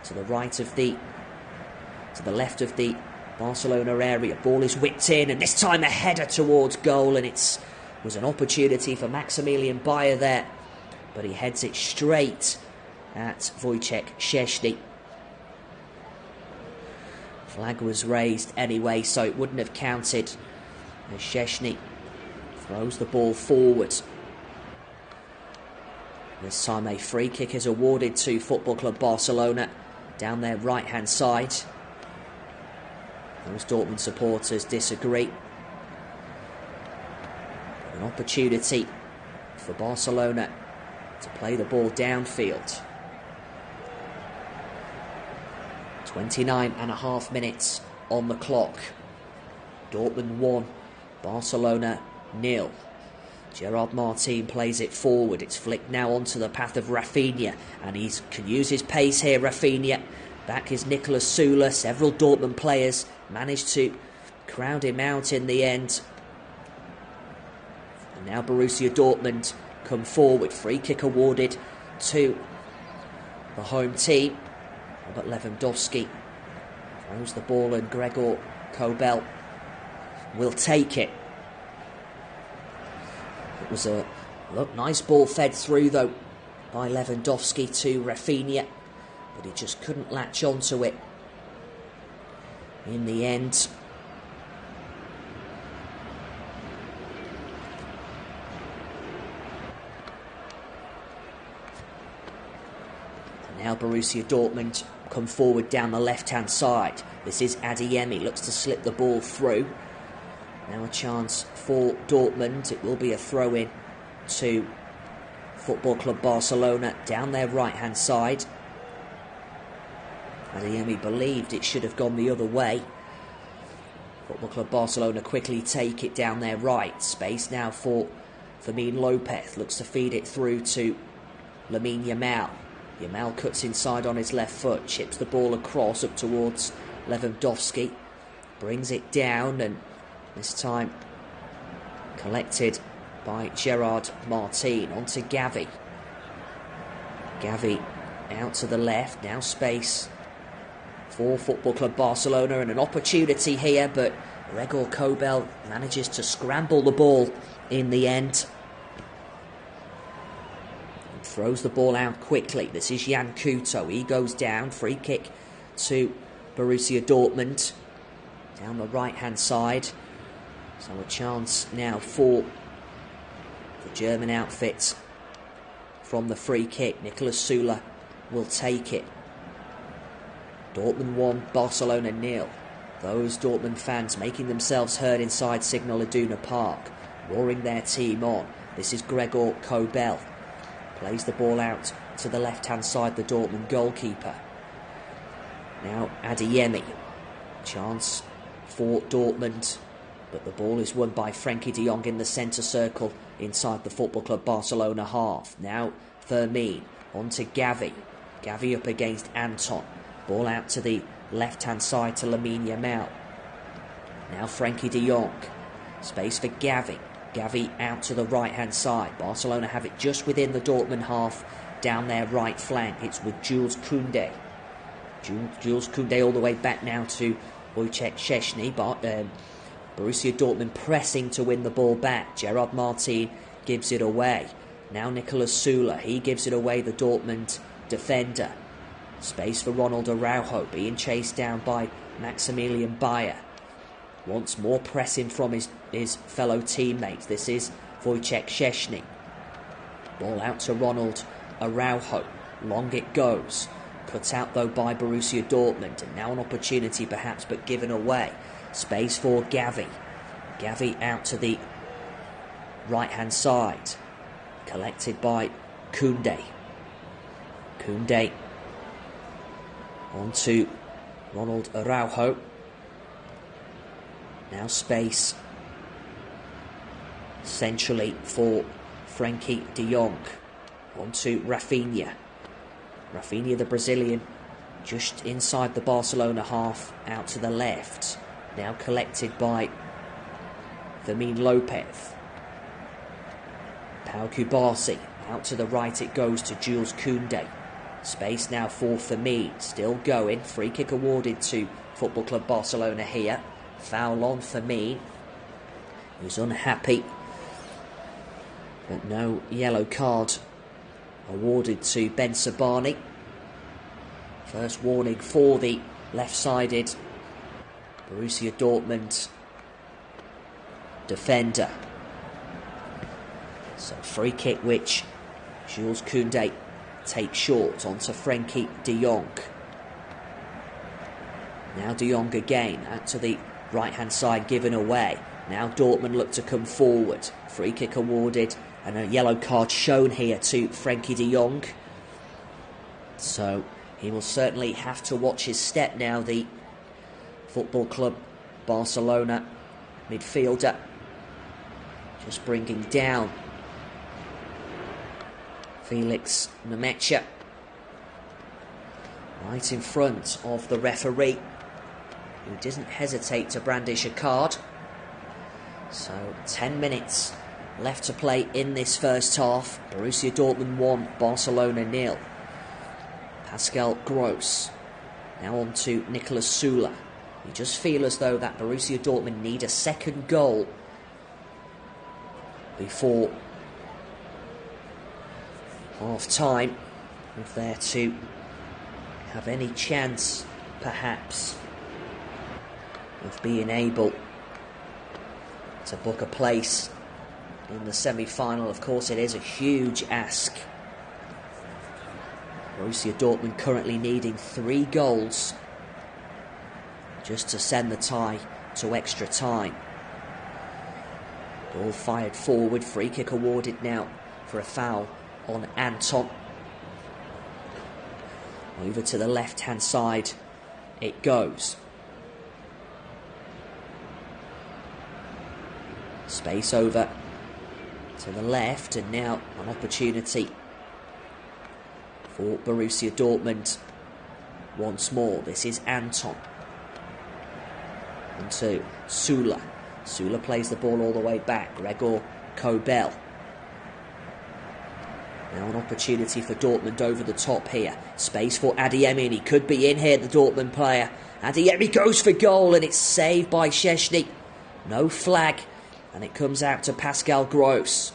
to the left of the Barcelona area. Ball is whipped in, and this time a header towards goal, and it was an opportunity for Maximilian Bayer there, but he heads it straight at Wojciech Szczęsny. Flag was raised anyway, so it wouldn't have counted, as Szczęsny throws the ball forward. This time a free kick is awarded to Football Club Barcelona down their right-hand side. Those Dortmund supporters disagree. An opportunity for Barcelona to play the ball downfield. 29.5 minutes on the clock. Dortmund 1, Barcelona 0. Gerard Martin plays it forward. It's flicked now onto the path of Rafinha, and he can use his pace here, Rafinha. Back is Niklas Süle. Several Dortmund players managed to crowd him out in the end. And now Borussia Dortmund come forward. Free kick awarded to the home team. Robert Lewandowski throws the ball, and Gregor Kobel will take it. It was a nice ball fed through though by Lewandowski to Rafinha, but he just couldn't latch onto it in the end. And now Borussia Dortmund come forward down the left-hand side. This is Adeyemi, looks to slip the ball through. Now a chance for Dortmund. It will be a throw-in to Football Club Barcelona down their right-hand side. Adeyemi believed it should have gone the other way. Football Club Barcelona quickly take it down their right. Space now for Fermin Lopez. Looks to feed it through to Lamine Yamal. Yamal cuts inside on his left foot. Chips the ball across up towards Lewandowski. Brings it down, and this time collected by Gerard Martin. On to Gavi. Gavi out to the left. Now space for Football Club Barcelona and an opportunity here, but Gregor Kobel manages to scramble the ball in the end. And throws the ball out quickly. This is Jan Couto. He goes down. Free kick to Borussia Dortmund. Down the right-hand side. So a chance now for the German outfit from the free kick. Niklas Süle will take it. Dortmund 1, Barcelona 0. Those Dortmund fans making themselves heard inside Signal Iduna Park, roaring their team on. This is Gregor Kobel. Plays the ball out to the left-hand side, the Dortmund goalkeeper. Now Adeyemi. Chance for Dortmund, but the ball is won by Frenkie de Jong in the centre circle inside the Football Club Barcelona half. Now Fermin on to Gavi. Gavi up against Anton. Ball out to the left-hand side to Lamine Yamal. Now Frenkie de Jong. Space for Gavi. Gavi out to the right-hand side. Barcelona have it just within the Dortmund half down their right flank. It's with Jules Koundé. Jules Koundé all the way back now to Wojciech Szczesny. Borussia Dortmund pressing to win the ball back. Gerard Martin gives it away. Now Niklas Süle. He gives it away, the Dortmund defender. Space for Ronald Araujo, being chased down by Maximilian Bayer. Wants more pressing from his fellow teammates. This is Wojciech Szczesny. Ball out to Ronald Araujo. Long it goes. Cut out though by Borussia Dortmund. And now an opportunity perhaps, but given away. Space for Gavi. Gavi out to the right-hand side. Collected by Koundé. Koundé on to Ronald Araujo. Now space centrally for Frenkie de Jong. On to Rafinha. Rafinha, the Brazilian, just inside the Barcelona half, out to the left. Now collected by Fermin Lopez. Pau Kubasi. Out to the right it goes to Jules Koundé. Space now for Fermin. Still going. Free kick awarded to Football Club Barcelona here. Foul on Fermin. Who's unhappy. But no yellow card awarded to Ben Sabani. First warning for the left-sided Borussia Dortmund defender. So free kick which Jules Koundé takes short onto Frenkie de Jong. Now de Jong again out to the right-hand side, given away. Now Dortmund look to come forward. Free kick awarded and a yellow card shown here to Frenkie de Jong. So he will certainly have to watch his step now, the Football Club Barcelona midfielder. Just bringing down Felix Nemecha. Right in front of the referee, who doesn't hesitate to brandish a card. So 10 minutes left to play in this first half. Borussia Dortmund 1, Barcelona 0. Pascal Gross. Now on to Niklas Süle. You just feel as though that Borussia Dortmund need a second goal before half-time, if they're to have any chance, perhaps, of being able to book a place in the semi-final. Of course, it is a huge ask. Borussia Dortmund currently needing 3 goals just to send the tie to extra time. Ball fired forward, free kick awarded now for a foul on Anton. Over to the left-hand side it goes. Space over to the left, and now an opportunity for Borussia Dortmund once more. This is Anton. On to Süle. Süle plays the ball all the way back. Gregor Kobel. Now an opportunity for Dortmund over the top here. Space for Adeyemi, and he could be in here, the Dortmund player. Adeyemi goes for goal, and it's saved by Szczęsny. No flag, and it comes out to Pascal Gross.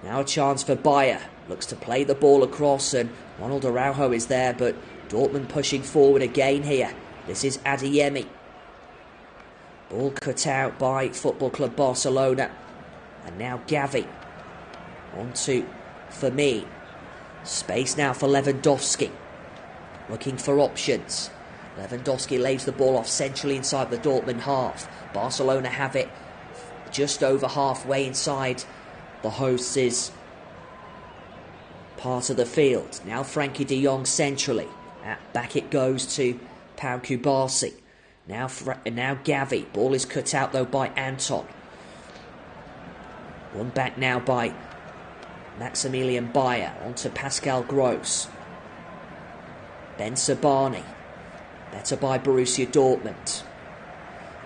Now a chance for Bayer. Looks to play the ball across, and Ronald Araujo is there, but Dortmund pushing forward again here. This is Adeyemi. Ball cut out by Football Club Barcelona. And now Gavi. On to Fermin. Space now for Lewandowski. Looking for options. Lewandowski lays the ball off centrally inside the Dortmund half. Barcelona have it just over halfway inside the hosts' part of the field. Now Frankie de Jong centrally. Back it goes to Pau Kubasi. Now Gavi. Ball is cut out though by Anton. One back now by Maximilian Bayer. On to Pascal Gross. Ben Sabani. Better by Borussia Dortmund.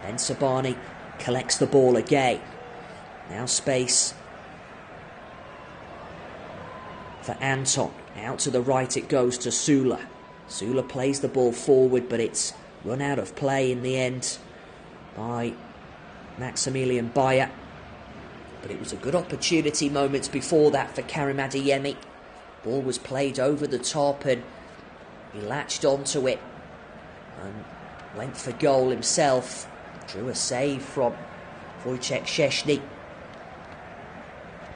Ben Sabani collects the ball again. Now space for Anton. Out to the right it goes to Sula. Sula plays the ball forward, but it's run out of play in the end by Maximilian Bayer. But it was a good opportunity moments before that for Karim Adeyemi. Ball was played over the top and he latched onto it and went for goal himself. Drew a save from Wojciech Szczęsny.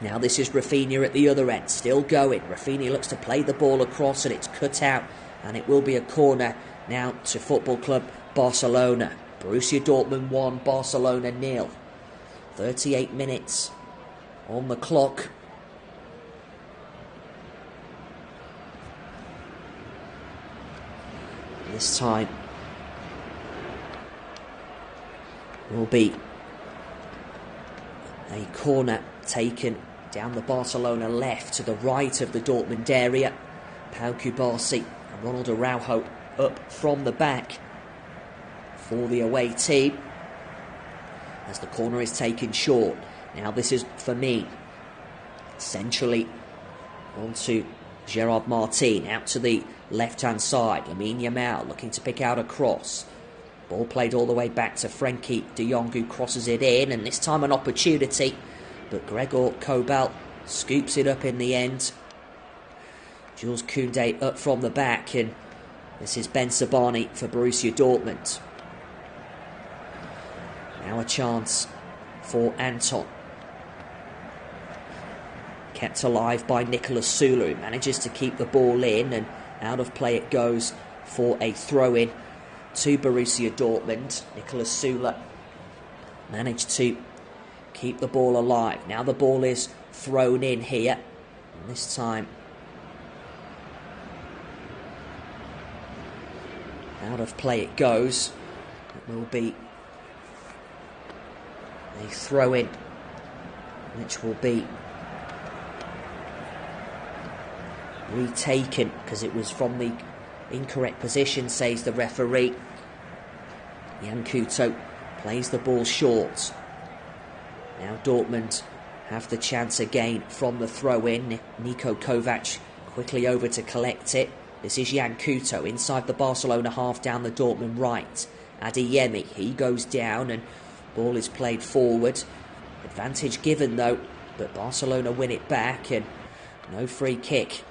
Now this is Rafinha at the other end, still going. Rafinha looks to play the ball across and it's cut out, and it will be a corner now to Football Club Barcelona. Borussia Dortmund 1, Barcelona 0. 38 minutes on the clock. This time will be a corner taken down the Barcelona left to the right of the Dortmund area. Pau Kubasi and Ronald Araujo up from the back for the away team as the corner is taken short. Now this is Fermin. Centrally onto Gerard Martin. Out to the left-hand side. Lamine Yamal looking to pick out a cross. Ball played all the way back to Frankie de Jong, who crosses it in. And this time an opportunity. But Gregor Kobel scoops it up in the end. Jules Koundé up from the back. And this is Ben Sabani for Borussia Dortmund. Now a chance for Anton. Kept alive by Nicolas Sula, who manages to keep the ball in, and out of play it goes for a throw-in to Borussia Dortmund. Nicolas Sula managed to keep the ball alive. Now the ball is thrown in here, and this time out of play it goes. It will be a throw-in, which will be retaken because it was from the incorrect position, says the referee. Jan Couto plays the ball short. Now Dortmund have the chance again from the throw-in. Niko Kovac quickly over to collect it. This is Jan Couto inside the Barcelona half down the Dortmund right. Adeyemi, he goes down and ball is played forward. Advantage given though, but Barcelona win it back and no free kick,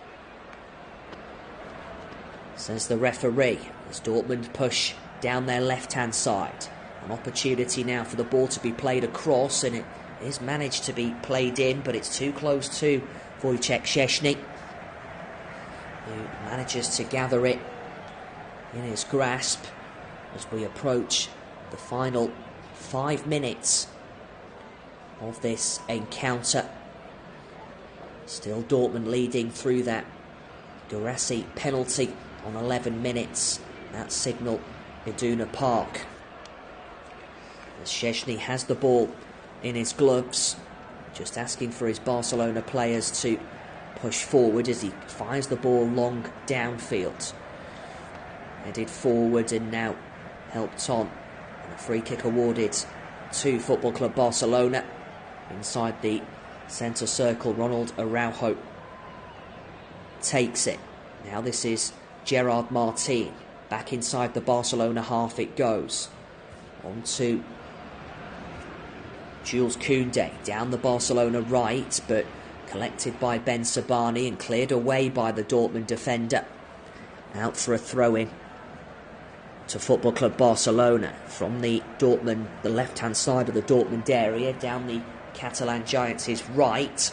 says the referee, as Dortmund push down their left-hand side. An opportunity now for the ball to be played across, and it is managed to be played in, but it's too close to Wojciech Szczęsny, who manages to gather it in his grasp as we approach the final 5 minutes of this encounter. Still Dortmund leading through that Guirassy penalty on 11 minutes at Signal Iduna Park. As Szczęsny has the ball in his gloves, just asking for his Barcelona players to push forward as he fires the ball long downfield. Headed forward and now helped on. And a free kick awarded to Football Club Barcelona inside the Centre circle, Ronald Araujo takes it. Now this is Gerard Martin. Back inside the Barcelona half it goes. On to Jules Koundé. Down the Barcelona right, but collected by Ben Sabani and cleared away by the Dortmund defender. Out for a throw-in to Football Club Barcelona from the left-hand side of the Dortmund area, down the Catalan Giants' right.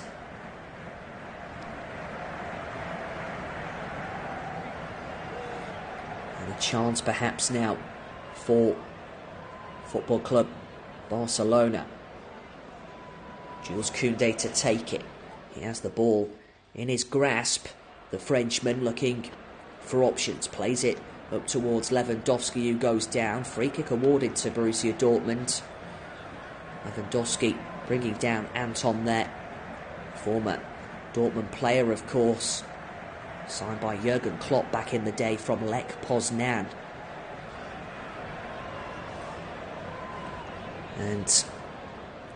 And a chance perhaps now for Football Club Barcelona. Jules Koundé to take it. He has the ball in his grasp. The Frenchman looking for options. Plays it up towards Lewandowski, who goes down. Free kick awarded to Borussia Dortmund. Lewandowski bringing down Anton there. Former Dortmund player, of course. Signed by Jurgen Klopp back in the day from Lech Poznan. And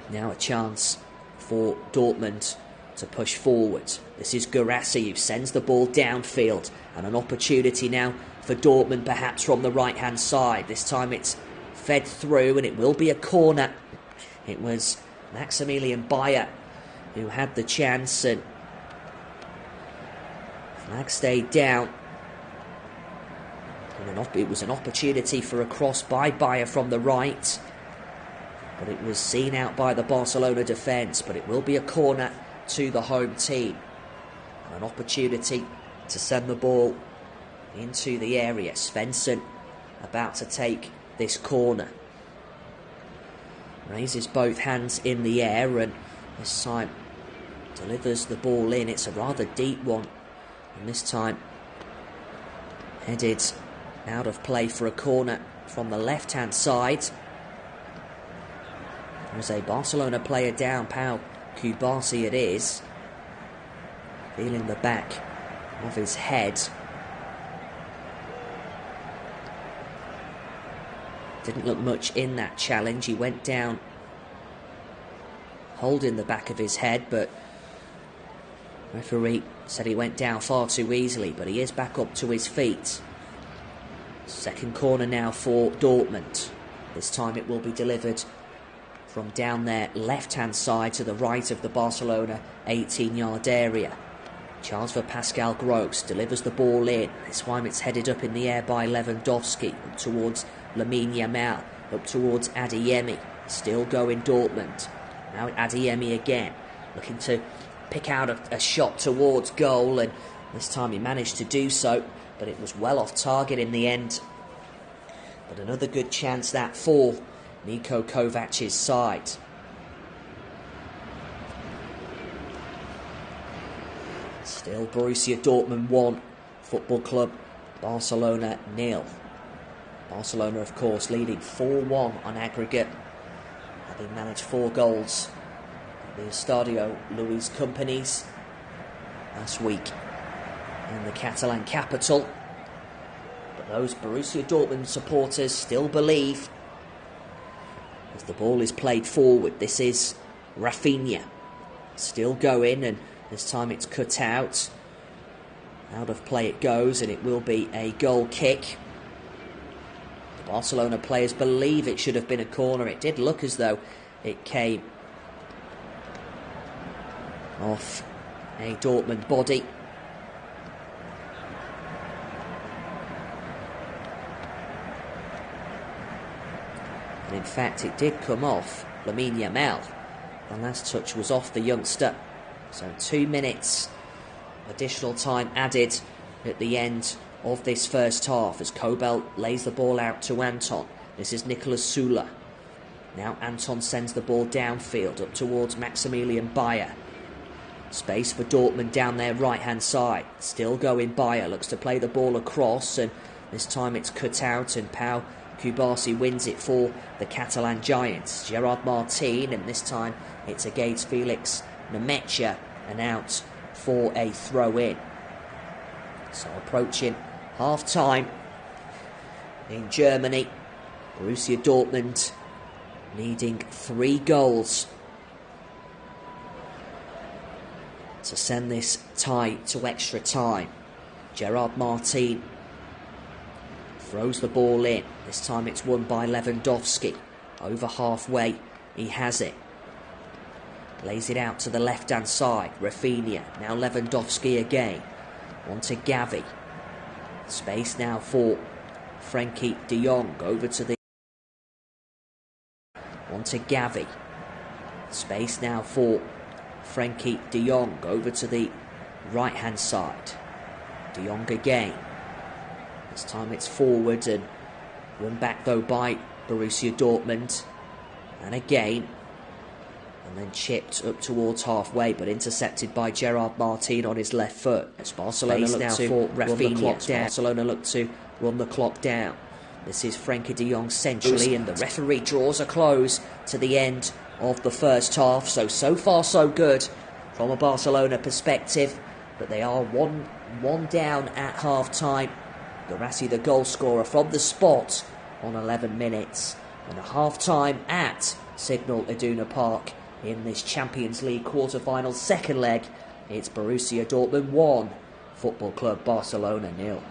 now a chance for Dortmund to push forward. This is Guirassy who sends the ball downfield, and an opportunity now for Dortmund perhaps from the right hand side. This time it's fed through and it will be a corner. It was Maximilian Bayer who had the chance, and flag stayed down. And it was an opportunity for a cross by Bayer from the right, but it was seen out by the Barcelona defence. But it will be a corner to the home team. An opportunity to send the ball into the area. Svensson about to take this corner. Raises both hands in the air and this time delivers the ball in. It's a rather deep one, and this time headed out of play for a corner from the left hand side. There's a Barcelona player down, Pau Kubasi it is, feeling the back of his head. Didn't look much in that challenge. He went down holding the back of his head, but referee said he went down far too easily, but he is back up to his feet. Second corner now for Dortmund. This time it will be delivered from down their left-hand side to the right of the Barcelona 18-yard area. Chance for Pascal Gross, delivers the ball in. This time it's headed up in the air by Lewandowski, up towards Lamine Yamal, up towards Adeyemi. Still going Dortmund. Now Adeyemi again, looking to pick out a shot towards goal, and this time he managed to do so, but it was well off target in the end. But another good chance that for Niko Kovac's side. Still Borussia Dortmund 1, Football Club Barcelona 0. Barcelona, of course, leading 4-1 on aggregate, having managed 4 goals at the Estadio Luis Companys last week in the Catalan capital. But those Borussia Dortmund supporters still believe, as the ball is played forward. This is Rafinha, still going, and this time it's cut out. Out of play it goes, and it will be a goal kick. The Barcelona players believe it should have been a corner. It did look as though it came off a Dortmund body. And in fact, it did come off Lamine Yamal. The last touch was off the youngster. So 2 minutes additional time added at the end of this first half as Kobel lays the ball out to Anton. This is Nicolas Sula. Now Anton sends the ball downfield up towards Maximilian Bayer. Space for Dortmund down their right-hand side. Still going Bayer, looks to play the ball across, and this time it's cut out, and Pau Kubasi wins it for the Catalan Giants. Gerard Martin, and this time it's against Felix Nemecha, and out for a throw-in. So approaching half-time in Germany. Borussia Dortmund needing 3 goals to send this tie to extra time. Gerard Martin throws the ball in. This time it's won by Lewandowski. Over halfway, he has it. Lays it out to the left-hand side. Rafinha, now Lewandowski again. On to Gavi. Space now for Frankie de Jong. Over to the... On to Gavi. Space now for Frankie de Jong. Over to the right-hand side. De Jong again. This time it's forward and won back though by Borussia Dortmund. And again. And then chipped up towards halfway, but intercepted by Gerard Martin on his left foot. As Barcelona look now for Rafinha. Barcelona look to run the clock down. This is Frankie de Jong centrally, and the referee draws a close to the end of the first half. So far so good from a Barcelona perspective, but they are one down at half-time. Guirassy, the goal scorer from the spot on 11 minutes. And a half-time at Signal Iduna Park in this Champions League quarter-final second leg. It's Borussia Dortmund 1, Football Club Barcelona 0.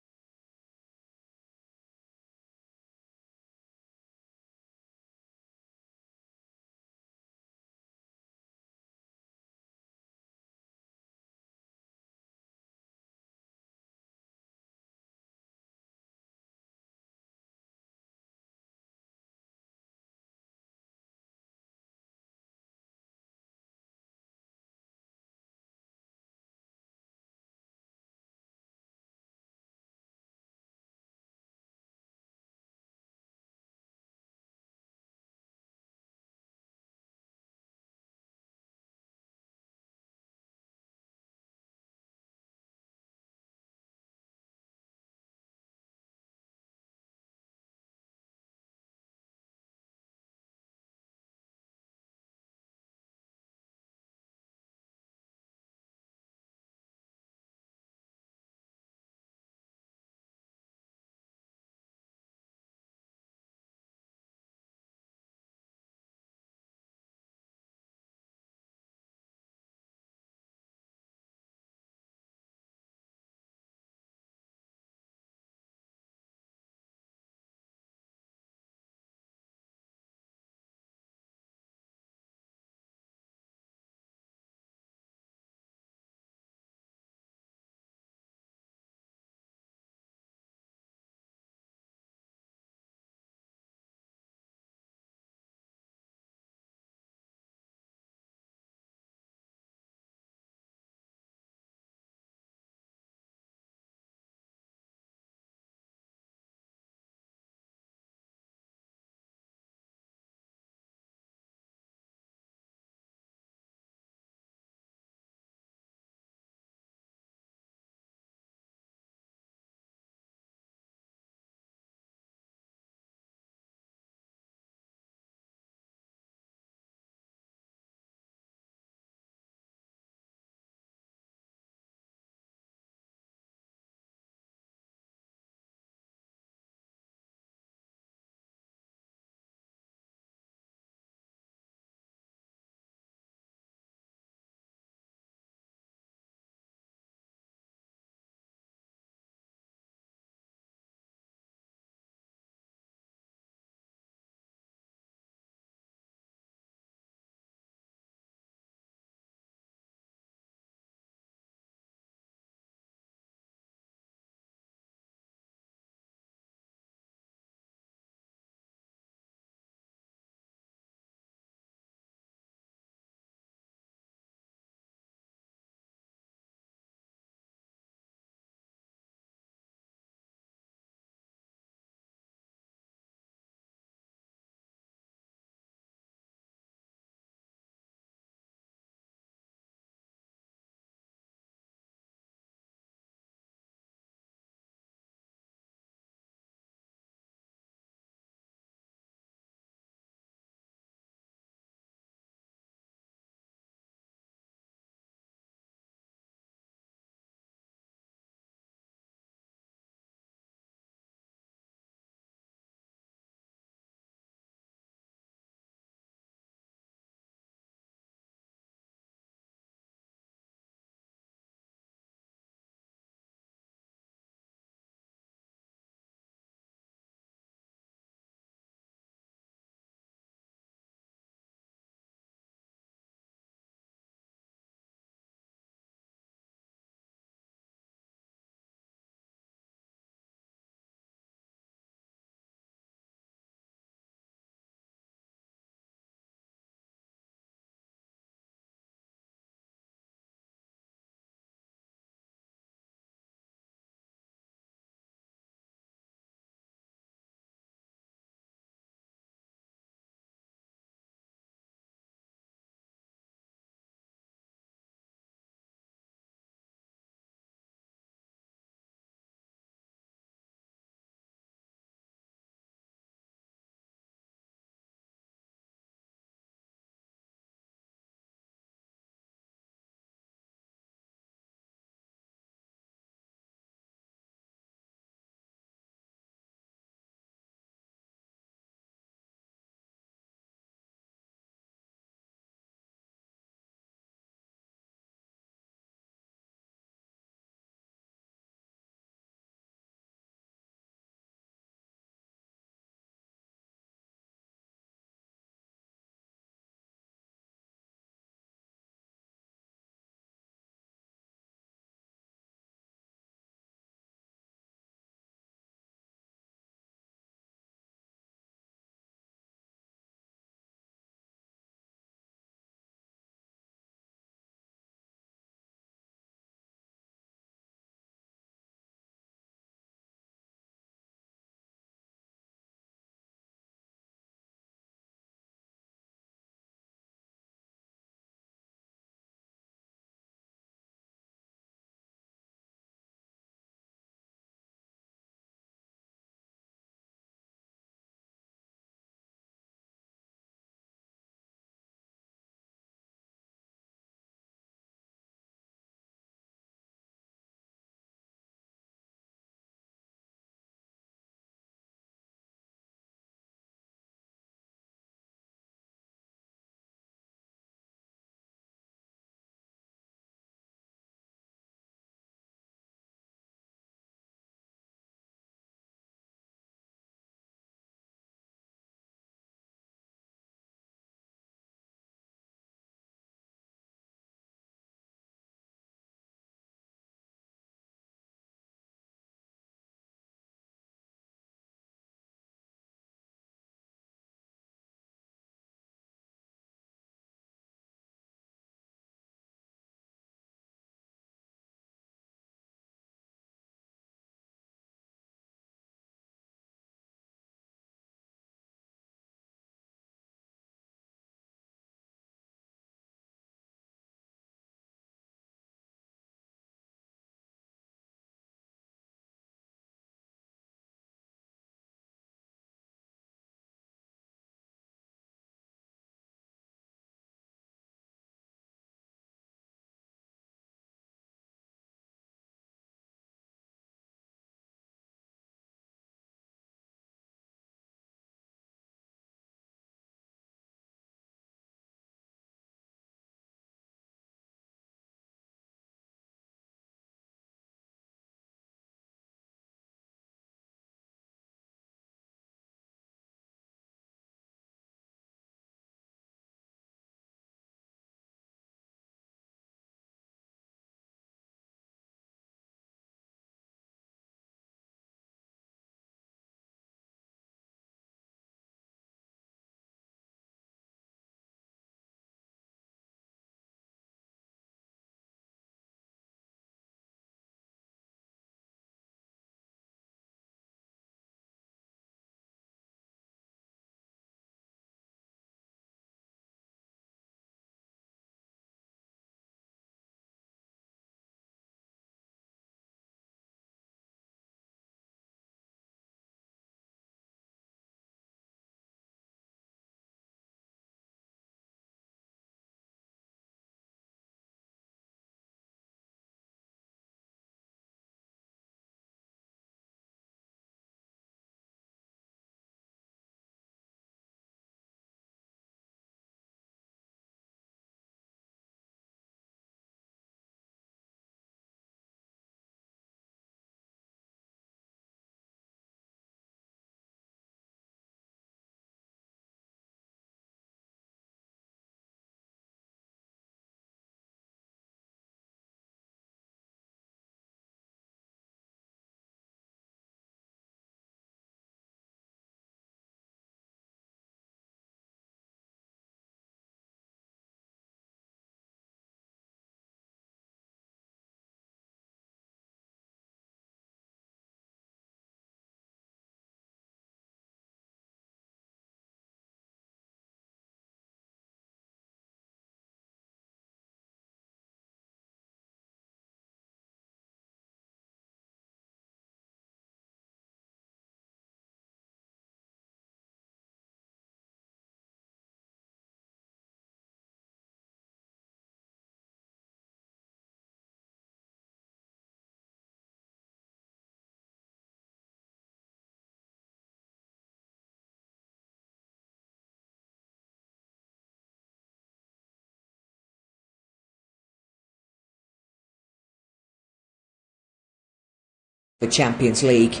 The Champions League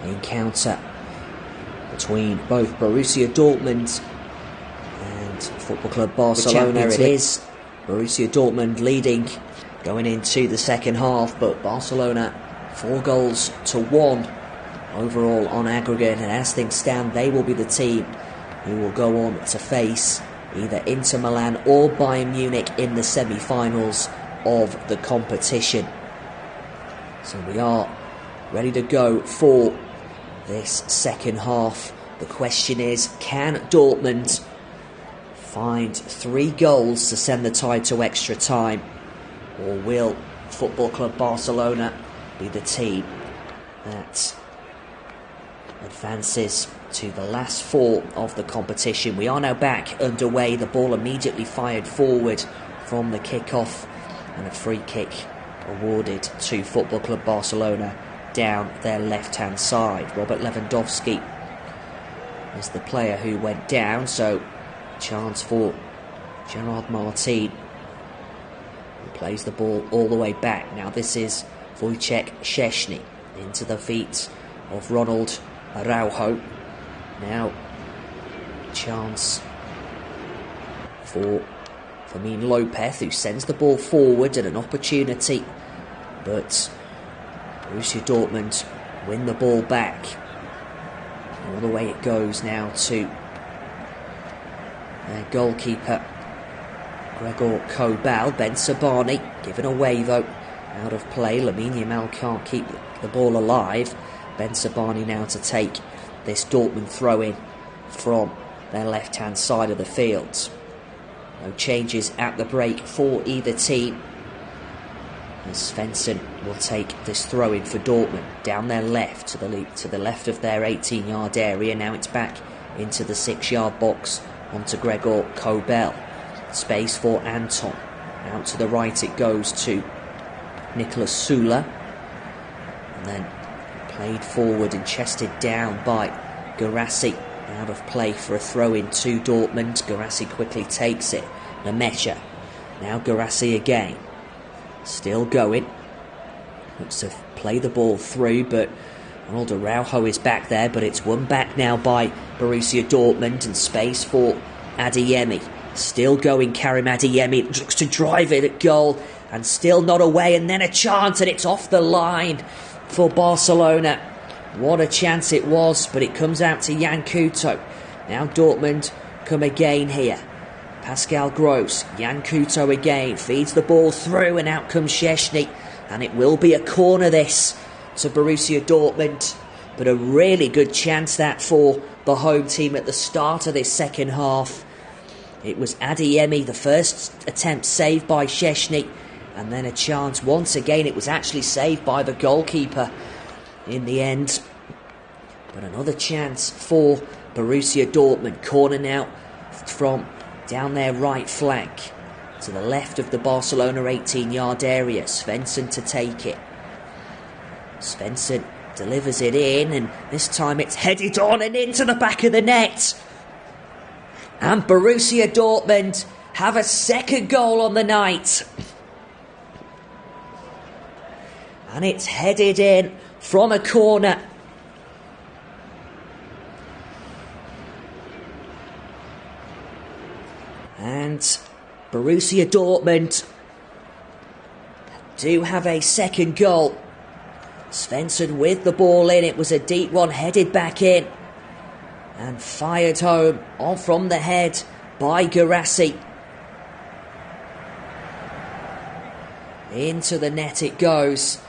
encounter between both Borussia Dortmund and Football Club Barcelona. It is Borussia Dortmund leading going into the second half, but Barcelona 4-1 overall on aggregate, and as things stand, they will be the team who will go on to face either Inter Milan or Bayern Munich in the semi-finals of the competition. So we are ready to go for this second half. The question is, can Dortmund find 3 goals to send the tie to extra time, or will Football Club Barcelona be the team that advances to the last 4 of the competition? We are now back underway. The ball immediately fired forward from the kickoff, and a free kick awarded to Football Club Barcelona down their left-hand side. Robert Lewandowski is the player who went down, so chance for Gerard Martin, who plays the ball all the way back. Now this is Wojciech Szczesny into the feet of Ronald Araujo. Now chance for Fermin Lopez, who sends the ball forward, and an opportunity, but Borussia Dortmund win the ball back. All the way it goes now to their goalkeeper Gregor Kobel. Ben Sabani given away though, out of play. Lamine Yamal can't keep the ball alive. Ben Sabani now to take this Dortmund throw-in from their left-hand side of the field. No changes at the break for either team, as Svensson will take this throw-in for Dortmund down their left to the left of their 18-yard area. Now it's back into the 6-yard box onto Gregor Kobel. Space for Anton. Out to the right it goes to Niklas Süle, and then played forward and chested down by Guirassy. Out of play for a throw-in to Dortmund. Guirassy quickly takes it. Nemecha. Now Guirassy again. Still going. Looks to play the ball through, but Ronald Araujo is back there, but it's won back now by Borussia Dortmund, and space for Adeyemi. Still going, Karim Adeyemi looks to drive it at goal, and still not away, and then a chance, and it's off the line for Barcelona. What a chance it was, but it comes out to Jan Couto. Now Dortmund come again here. Pascal Gross, Jan Couto again, feeds the ball through, and out comes Szczesny, and it will be a corner this to Borussia Dortmund, but a really good chance that for the home team at the start of this second half. It was Adeyemi, the first attempt saved by Szczesny, and then a chance once again. It was actually saved by the goalkeeper in the end, but another chance for Borussia Dortmund. Corner now from down their right flank to the left of the Barcelona 18-yard area. Svensson to take it. Svensson delivers it in, and this time it's headed on and into the back of the net. And Borussia Dortmund have a second goal on the night. And it's headed in from a corner. And Borussia Dortmund do have a second goal. Svensson with the ball in. It was a deep one, headed back in and fired home on from the head by Guirassy. Into the net it goes,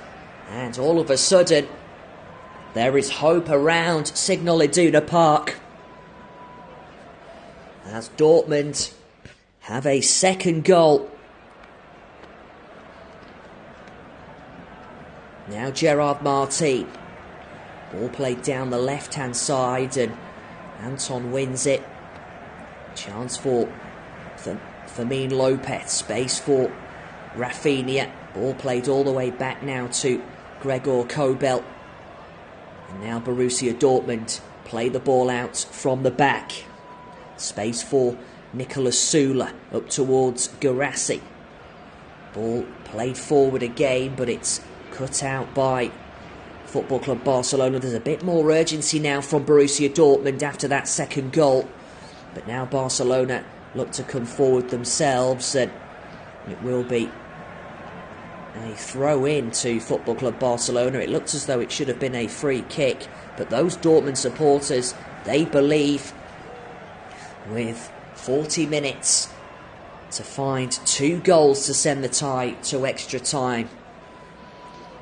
and all of a sudden there is hope around Signal Iduna Park, as Dortmund have a second goal. Now Gerard Martin. Ball played down the left-hand side, and Anton wins it. Chance for Fermin Lopez. Space for Rafinha. Ball played all the way back now to Gregor Kobel. And now Borussia Dortmund play the ball out from the back. Space for Niklas Süle up towards Guirassy. Ball played forward again, but it's cut out by Football Club Barcelona. There's a bit more urgency now from Borussia Dortmund after that second goal. But now Barcelona look to come forward themselves, and it will be a throw in to Football Club Barcelona. It looks as though it should have been a free kick, but those Dortmund supporters, they believe with 40 minutes to find 2 goals to send the tie to extra time.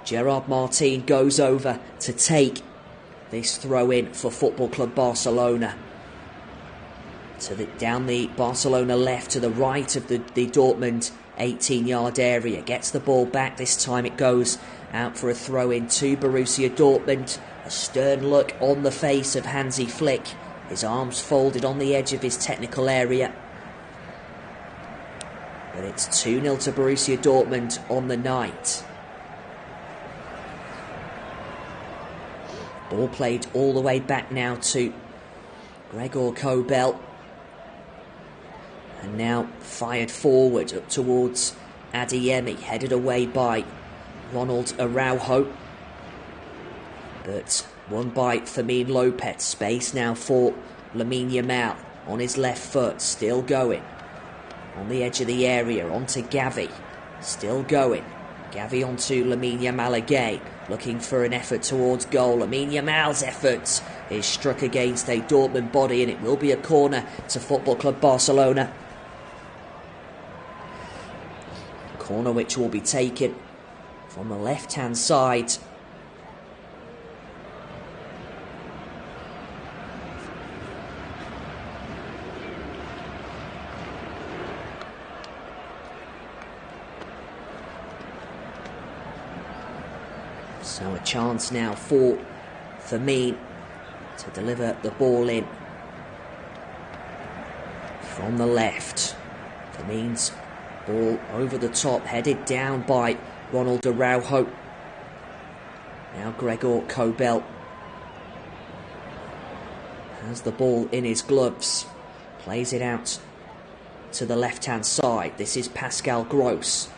Gerard Martin goes over to take this throw in for Football Club Barcelona. Down the Barcelona left to the right of the Dortmund 18-yard area. Gets the ball back. This time it goes out for a throw in to Borussia Dortmund. A stern look on the face of Hansi Flick. His arms folded on the edge of his technical area. But it's 2-0 to Borussia Dortmund on the night. Ball played all the way back now to Gregor Kobel. And now fired forward up towards Adeyemi, headed away by Ronald Araujo. But won by Fermin Lopez. Space now for Lamine Yamal on his left foot, still going. On the edge of the area, onto Gavi, still going. Gavi onto Lamine Yamal again, looking for an effort towards goal. Lamine Yamal's effort is struck against a Dortmund body, and it will be a corner to Football Club Barcelona. Corner which will be taken from the left-hand side. So a chance now for Fermin to deliver the ball in from the left. Fermin's ball over the top, headed down by Ronald Araujo. Now Gregor Kobel has the ball in his gloves. Plays it out to the left-hand side. This is Pascal Gross.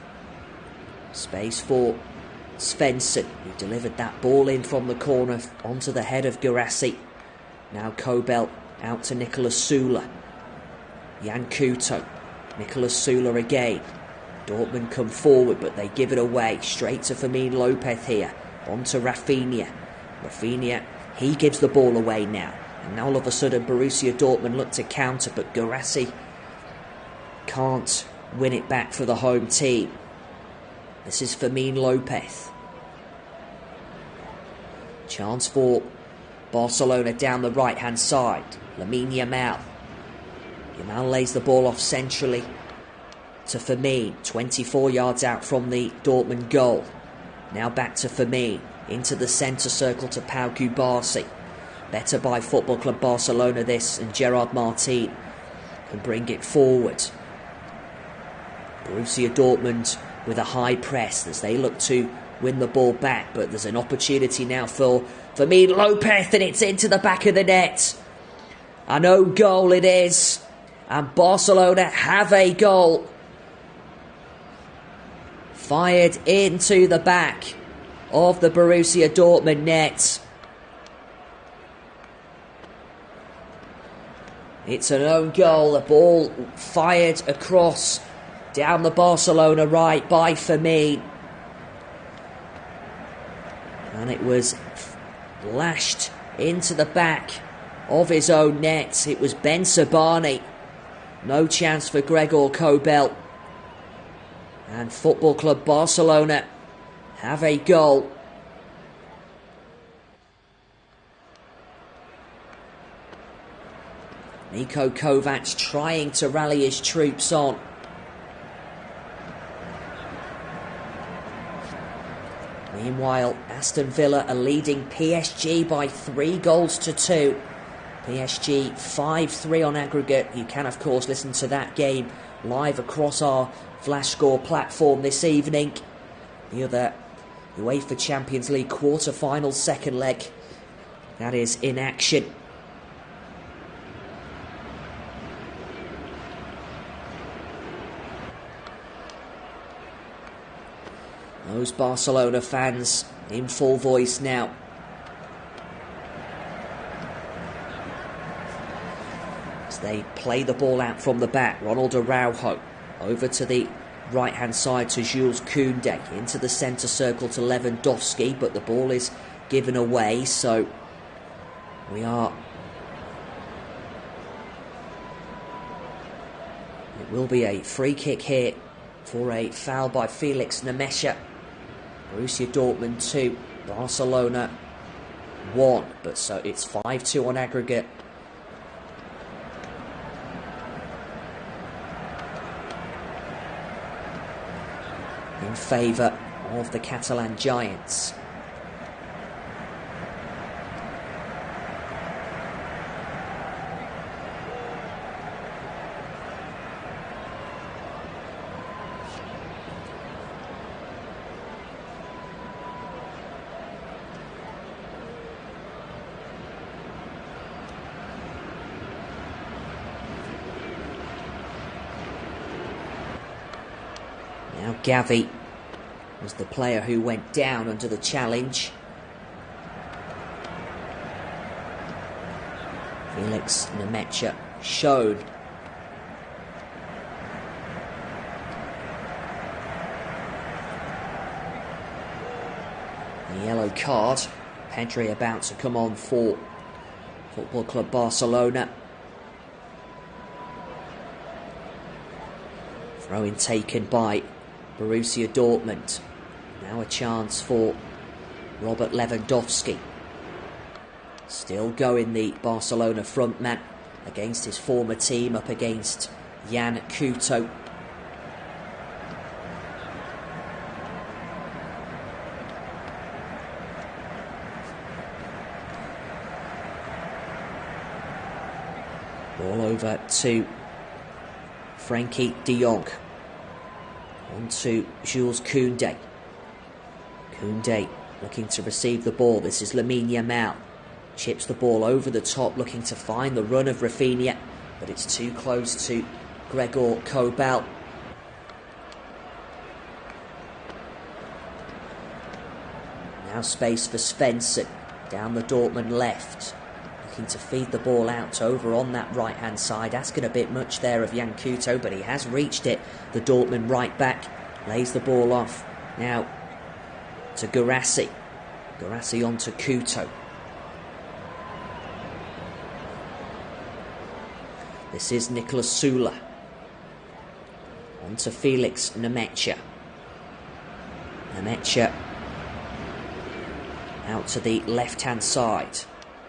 Space for Svensson, who delivered that ball in from the corner onto the head of Guirassy. Now Kobel out to Nicolas Sula. Jan Couto. Nicolas Sula again. Dortmund come forward, but they give it away. Straight to Fermin Lopez here. On to Rafinha. Rafinha, he gives the ball away now. And now all of a sudden Borussia Dortmund look to counter, but Guirassy can't win it back for the home team. This is Fermin Lopez. Chance for Barcelona down the right-hand side. Lamine Yamal. Yamal lays the ball off centrally to Fermin. 24 yards out from the Dortmund goal. Now back to Fermin. Into the centre circle to Pau Cubarsí. Better by Football Club Barcelona this, and Gerard Martin can bring it forward. Borussia Dortmund with a high press as they look to win the ball back, but there's an opportunity now for Fermin Lopez, and it's into the back of the net. An own goal it is, and Barcelona have a goal. Fired into the back of the Borussia Dortmund net. It's an own goal, the ball fired across down the Barcelona right by Fermin. And it was lashed into the back of his own net. It was Ben Sabani. No chance for Gregor Kobel. And Football Club Barcelona have a goal. Niko Kovac trying to rally his troops on. Meanwhile, Aston Villa are leading PSG by 3-2. PSG 5-3 on aggregate. You can, of course, listen to that game live across our Flash Score platform this evening. The other UEFA Champions League quarter-final second leg, that is in action. Those Barcelona fans in full voice now. they play the ball out from the back. Ronald Araujo over to the right-hand side to Jules Koundé, into the centre circle to Lewandowski, but the ball is given away, so it will be a free kick here for a foul by Felix Nemesha. Borussia Dortmund 2, Barcelona 1, but so it's 5-2 on aggregate. In favour of the Catalan Giants. Now Gavi was the player who went down under the challenge. Felix Nemesha shown. The yellow card. Pedri about to come on for Football Club Barcelona. Throw-in taken by Borussia Dortmund. Now a chance for Robert Lewandowski. Still going the Barcelona frontman against his former team, up against Jan Couto. Ball over to Frankie de Jong. On to Jules Koundé. Koundé looking to receive the ball. This is Lamine Yamal. Chips the ball over the top, looking to find the run of Rafinha, but it's too close to Gregor Kobel. Now space for Svensson. Down the Dortmund left. Looking to feed the ball out over on that right-hand side. Asking a bit much there of Jan Couto, but he has reached it. The Dortmund right back lays the ball off. Now to Guirassy. Guirassy on to Couto. This is Niklas Süle. On to Felix Nemesha. Nemesha out to the left-hand side.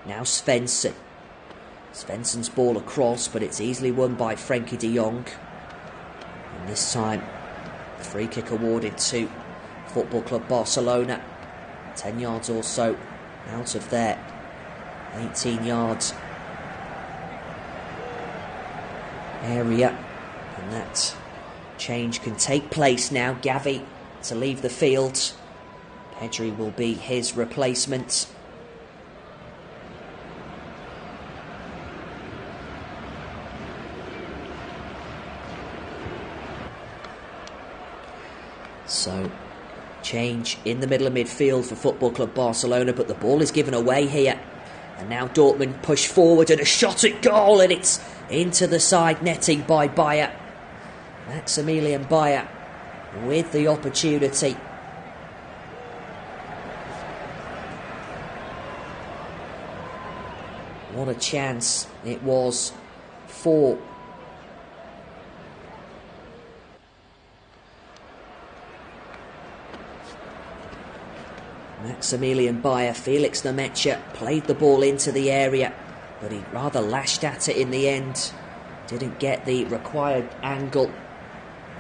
Now Svensson. Svensson's ball across, but it's easily won by Frankie de Jong. And this time, the free kick awarded to Football Club Barcelona. 10 yards or so out of their 18 yards area. And that change can take place now. Gavi to leave the field. Pedri will be his replacement. So, change in the middle of midfield for Football Club Barcelona, but the ball is given away here. And now Dortmund push forward and a shot at goal, and it's into the side netting by Bayer. Maximilian Bayer with the opportunity. What a chance it was for Maximilian Bayer. Felix Nemesha played the ball into the area, but he rather lashed at it in the end. Didn't get the required angle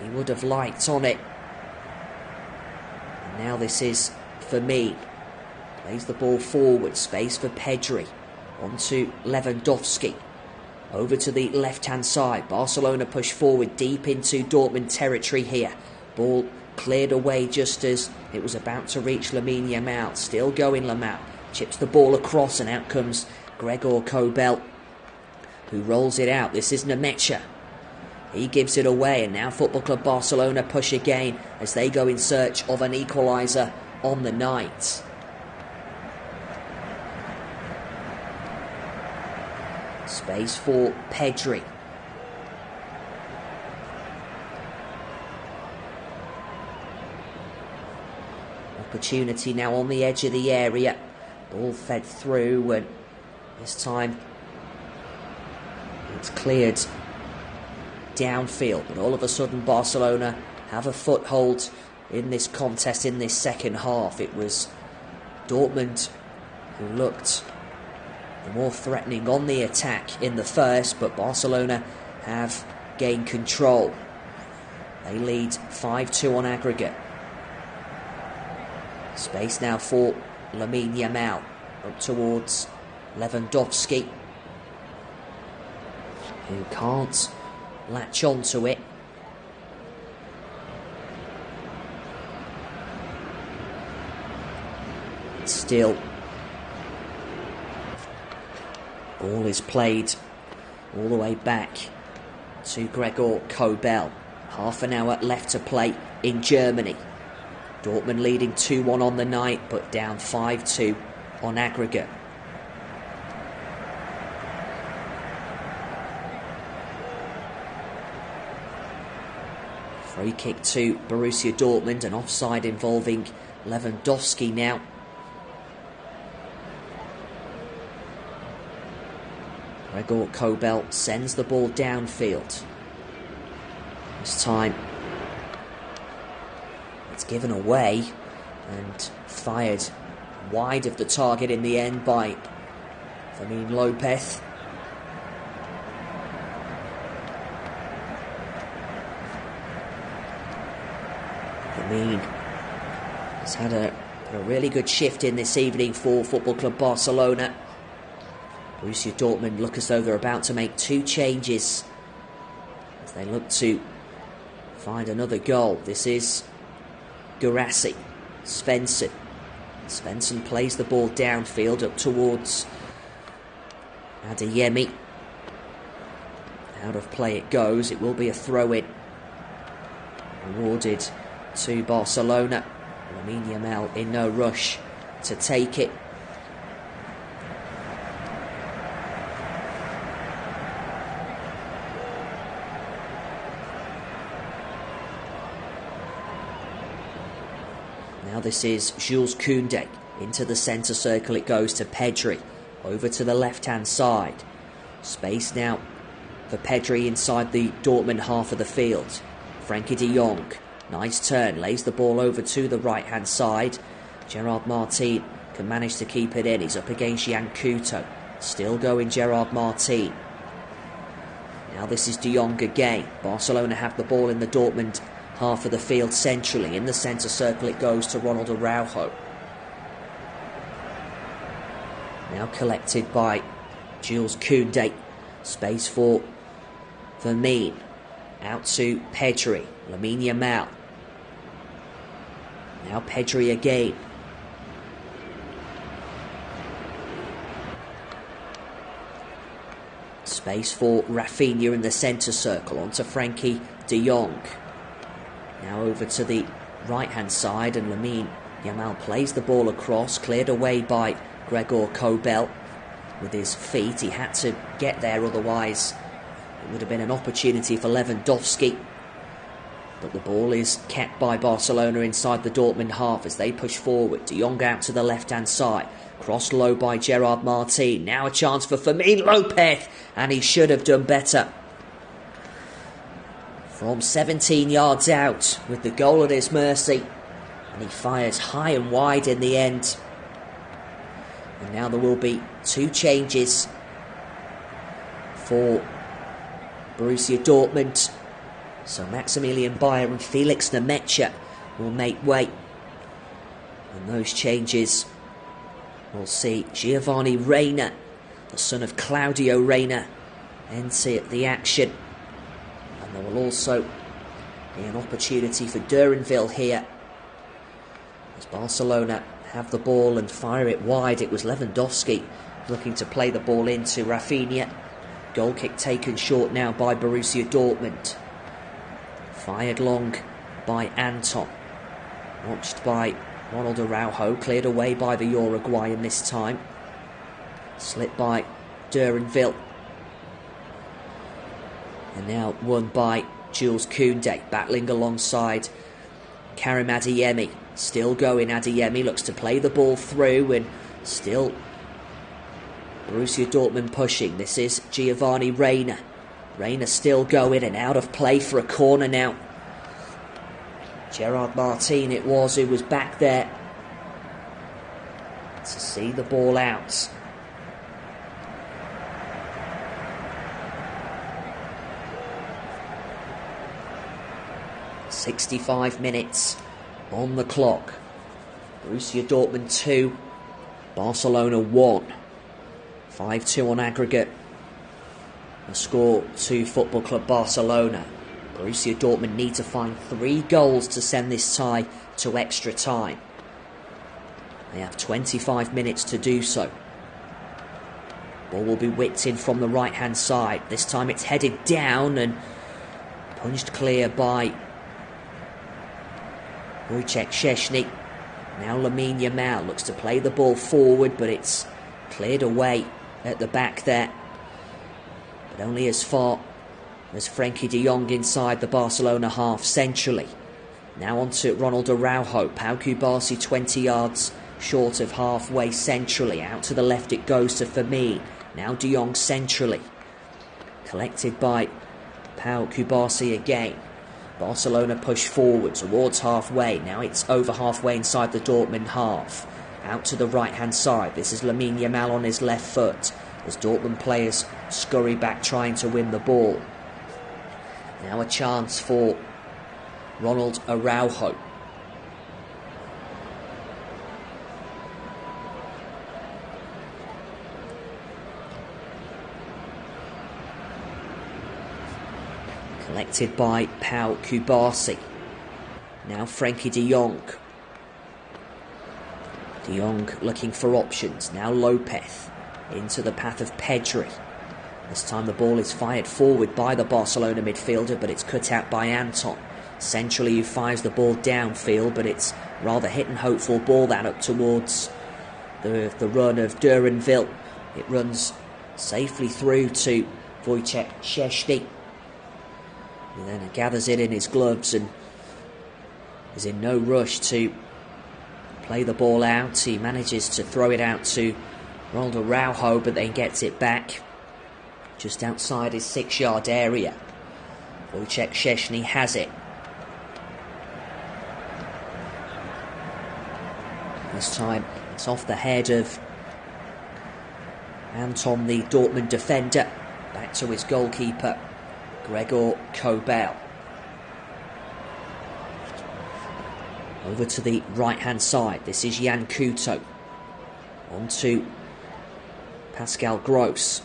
he would have liked on it. And now this is for me. Plays the ball forward, space for Pedri. On to Lewandowski. Over to the left-hand side. Barcelona push forward deep into Dortmund territory here. Ball cleared away just as it was about to reach Lamine Yamal. Still going Yamal. Chips the ball across and out comes Gregor Kobel, who rolls it out. This is Nemesha. He gives it away, and now Football Club Barcelona push again as they go in search of an equaliser on the night. Space for Pedri. Opportunity now on the edge of the area. Ball fed through, and this time it's cleared downfield. But all of a sudden Barcelona have a foothold in this contest in this second half. It was Dortmund who looked the more threatening on the attack in the first, but Barcelona have gained control. They lead 5-2 on aggregate. Space now for Lamine Yamal, up towards Lewandowski, who can't latch onto it. Still, ball is played all the way back to Gregor Kobel. Half an hour left to play in Germany. Dortmund leading 2-1 on the night, but down 5-2 on aggregate. Free kick to Borussia Dortmund, an offside involving Lewandowski now. Gregor Kobel sends the ball downfield. This time it's given away and fired wide of the target in the end by Fermin Lopez. Fermin has had a really good shift in this evening for Football Club Barcelona. Borussia Dortmund look as though they're about to make two changes as they look to find another goal. This is Guirassy. Svensson plays the ball downfield up towards Adeyemi. Out of play it goes. It will be a throw-in awarded to Barcelona. Lamine Yamal in no rush to take it. Now this is Jules Koundé. Into the centre circle it goes to Pedri. Over to the left-hand side. Space now for Pedri inside the Dortmund half of the field. Frankie de Jong. Nice turn. Lays the ball over to the right-hand side. Gerard Martin can manage to keep it in. He's up against Jan Couto. Still going Gerard Martin. Now this is de Jong again. Barcelona have the ball in the Dortmund half of the field centrally. In the centre circle it goes to Ronald Araujo. Now collected by Jules Koundé. Space for Fermin. Out to Pedri. Lamine Yamal. Now Pedri again. Space for Rafinha in the centre circle. Onto Frankie de Jong. Now over to the right-hand side, and Lamine Yamal plays the ball across, cleared away by Gregor Kobel with his feet. He had to get there, otherwise it would have been an opportunity for Lewandowski. But the ball is kept by Barcelona inside the Dortmund half as they push forward. De Jong out to the left-hand side. Crossed low by Gerard Martin. Now a chance for Fermin Lopez, and he should have done better. From 17 yards out with the goal at his mercy, and he fires high and wide in the end. And now there will be two changes for Borussia Dortmund. So Maximilian Bayer and Felix Nemetcha will make way. And those changes will see Giovanni Reina, the son of Claudio Reina, enter the action. And there will also be an opportunity for Duranville here. As Barcelona have the ball and fire it wide, it was Lewandowski looking to play the ball into Rafinha. Goal kick taken short now by Borussia Dortmund. Fired long by Anton. Watched by Ronald Araujo. Cleared away by the Uruguayan this time. Slipped by Duranville. And now won by Jules Koundé, battling alongside Karim Adeyemi. Still going, Adeyemi looks to play the ball through, and still Borussia Dortmund pushing. This is Giovanni Reina. Reina still going and out of play for a corner now. Gerard Martin it was who was back there to see the ball out. "65 minutes on the clock. Borussia Dortmund 2, Barcelona 1. 5-2 on aggregate. The score to Football Club Barcelona. Borussia Dortmund need to find 3 goals to send this tie to extra time. They have 25 minutes to do so. Ball will be whipped in from the right hand side. This time it's headed down and punched clear by Wojciech Szczęsny. Now Lamine Yamal looks to play the ball forward, but it's cleared away at the back there. But only as far as Frenkie de Jong inside the Barcelona half centrally. Now on to Ronald Araujo. Pau Cubarsí 20 yards short of halfway centrally. Out to the left it goes to Firmino. Now de Jong centrally. Collected by Pau Cubarsí again. Barcelona push forward towards halfway. Now it's over halfway inside the Dortmund half. Out to the right hand side. This is Lamine Yamal on his left foot as Dortmund players scurry back trying to win the ball. Now a chance for Ronald Araujo. Collected by Pau Cubarsí. Now Frenkie de Jong. De Jong looking for options. Now Lopez into the path of Pedri. This time the ball is fired forward by the Barcelona midfielder, but it's cut out by Anton. Centrally he fires the ball downfield, but it's rather hit and hopeful ball that up towards the run of Duranville. It runs safely through to Wojciech Szczęsny. He then gathers it in his gloves and is in no rush to play the ball out. He manages to throw it out to Ronald Araujo, but then gets it back just outside his 6-yard area. Wojciech Szczęsny has it. This time it's off the head of Anton, the Dortmund defender. Back to his goalkeeper, Gregor Kobel. Over to the right hand side. This is Jan Couto. On to Pascal Gross.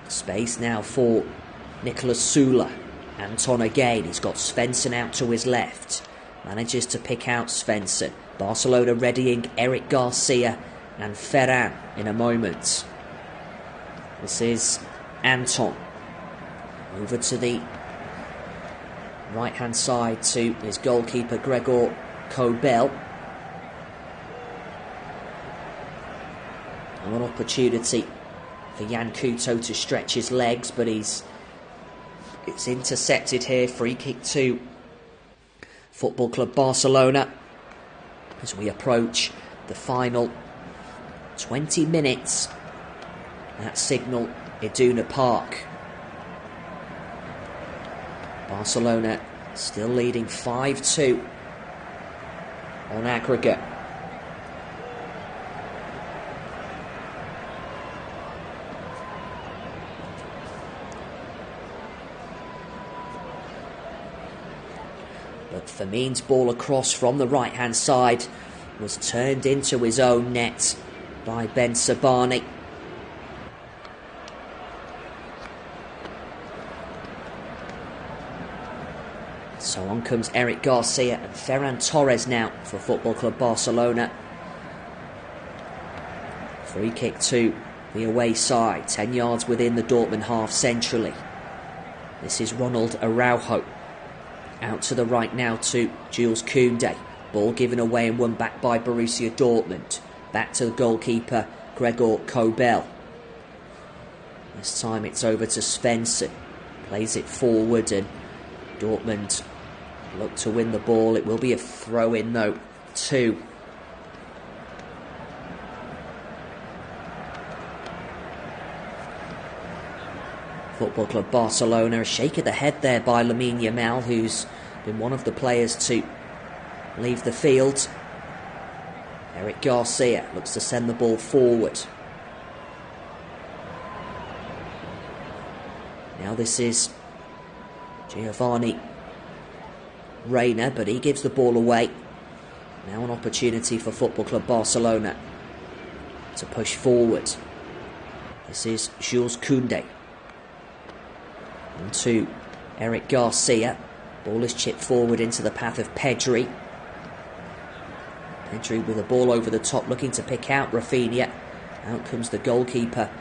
Space now for Nicolas Süle. Anton again. He's got Svensson out to his left. Manages to pick out Svensson. Barcelona readying Eric Garcia and Ferran in a moment. This is Anton. Over to the right hand side to his goalkeeper Gregor Kobel. An opportunity for Jan Couto to stretch his legs, but it's intercepted here. Free kick to Football Club Barcelona as we approach the final 20 minutes at Signal Iduna Park. Barcelona still leading 5-2 on aggregate. But Firmino's ball across from the right hand side was turned into his own net by Ben Sabani. So on comes Eric Garcia and Ferran Torres now for Football Club Barcelona. Free kick to the away side, 10 yards within the Dortmund half centrally. This is Ronald Araujo. Out to the right now to Jules Koundé. Ball given away and won back by Borussia Dortmund. Back to the goalkeeper Gregor Kobel. This time it's over to Svensson. plays it forward, and Dortmund look to win the ball. It will be a throw-in though, 2. Football Club Barcelona, a shake of the head there by Lamine Yamal, who's been one of the players to leave the field. Eric Garcia looks to send the ball forward. Now this is Giovanni Reina, but he gives the ball away. Now an opportunity for Football Club Barcelona to push forward. This is Jules Koundé. To Eric Garcia. Ball is chipped forward into the path of Pedri. Pedri with the ball over the top, looking to pick out Rafinha. Out comes the goalkeeper,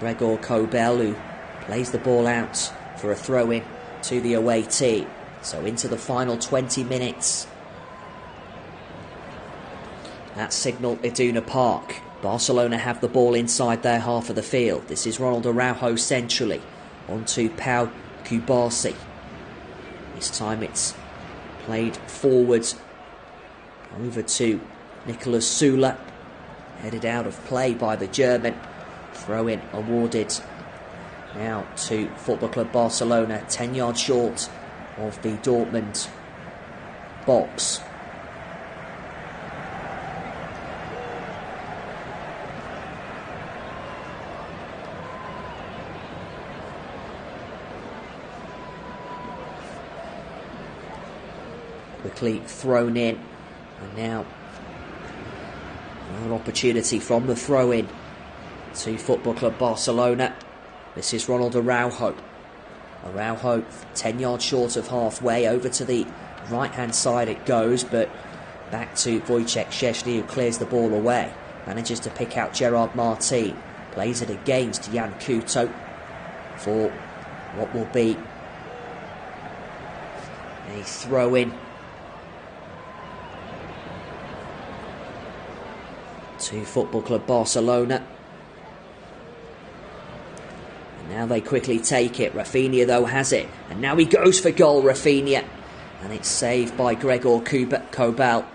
Gregor Kobel, who plays the ball out for a throw-in to the away team. So into the final 20 minutes at Signal Iduna Park. Barcelona have the ball inside their half of the field. This is Ronald Araujo centrally. On to Pau Cubarsí. This time it's played forward over to Nicolas Sula. Headed out of play by the German. Throw-in awarded now to Football Club Barcelona, 10 yards short of the Dortmund box. Quickly thrown in, and now an opportunity from the throw-in to Football Club Barcelona. This is Ronald Araujo. Araujo 10 yards short of halfway. Over to the right hand side it goes, but back to Wojciech Szczesny, who clears the ball away. Manages to pick out Gerard Martin. Plays it against Jan Couto for what will be a throw-in to Football Club Barcelona. And now they quickly take it. Rafinha though has it, and now he goes for goal, Rafinha, and it's saved by Gregor Kobel.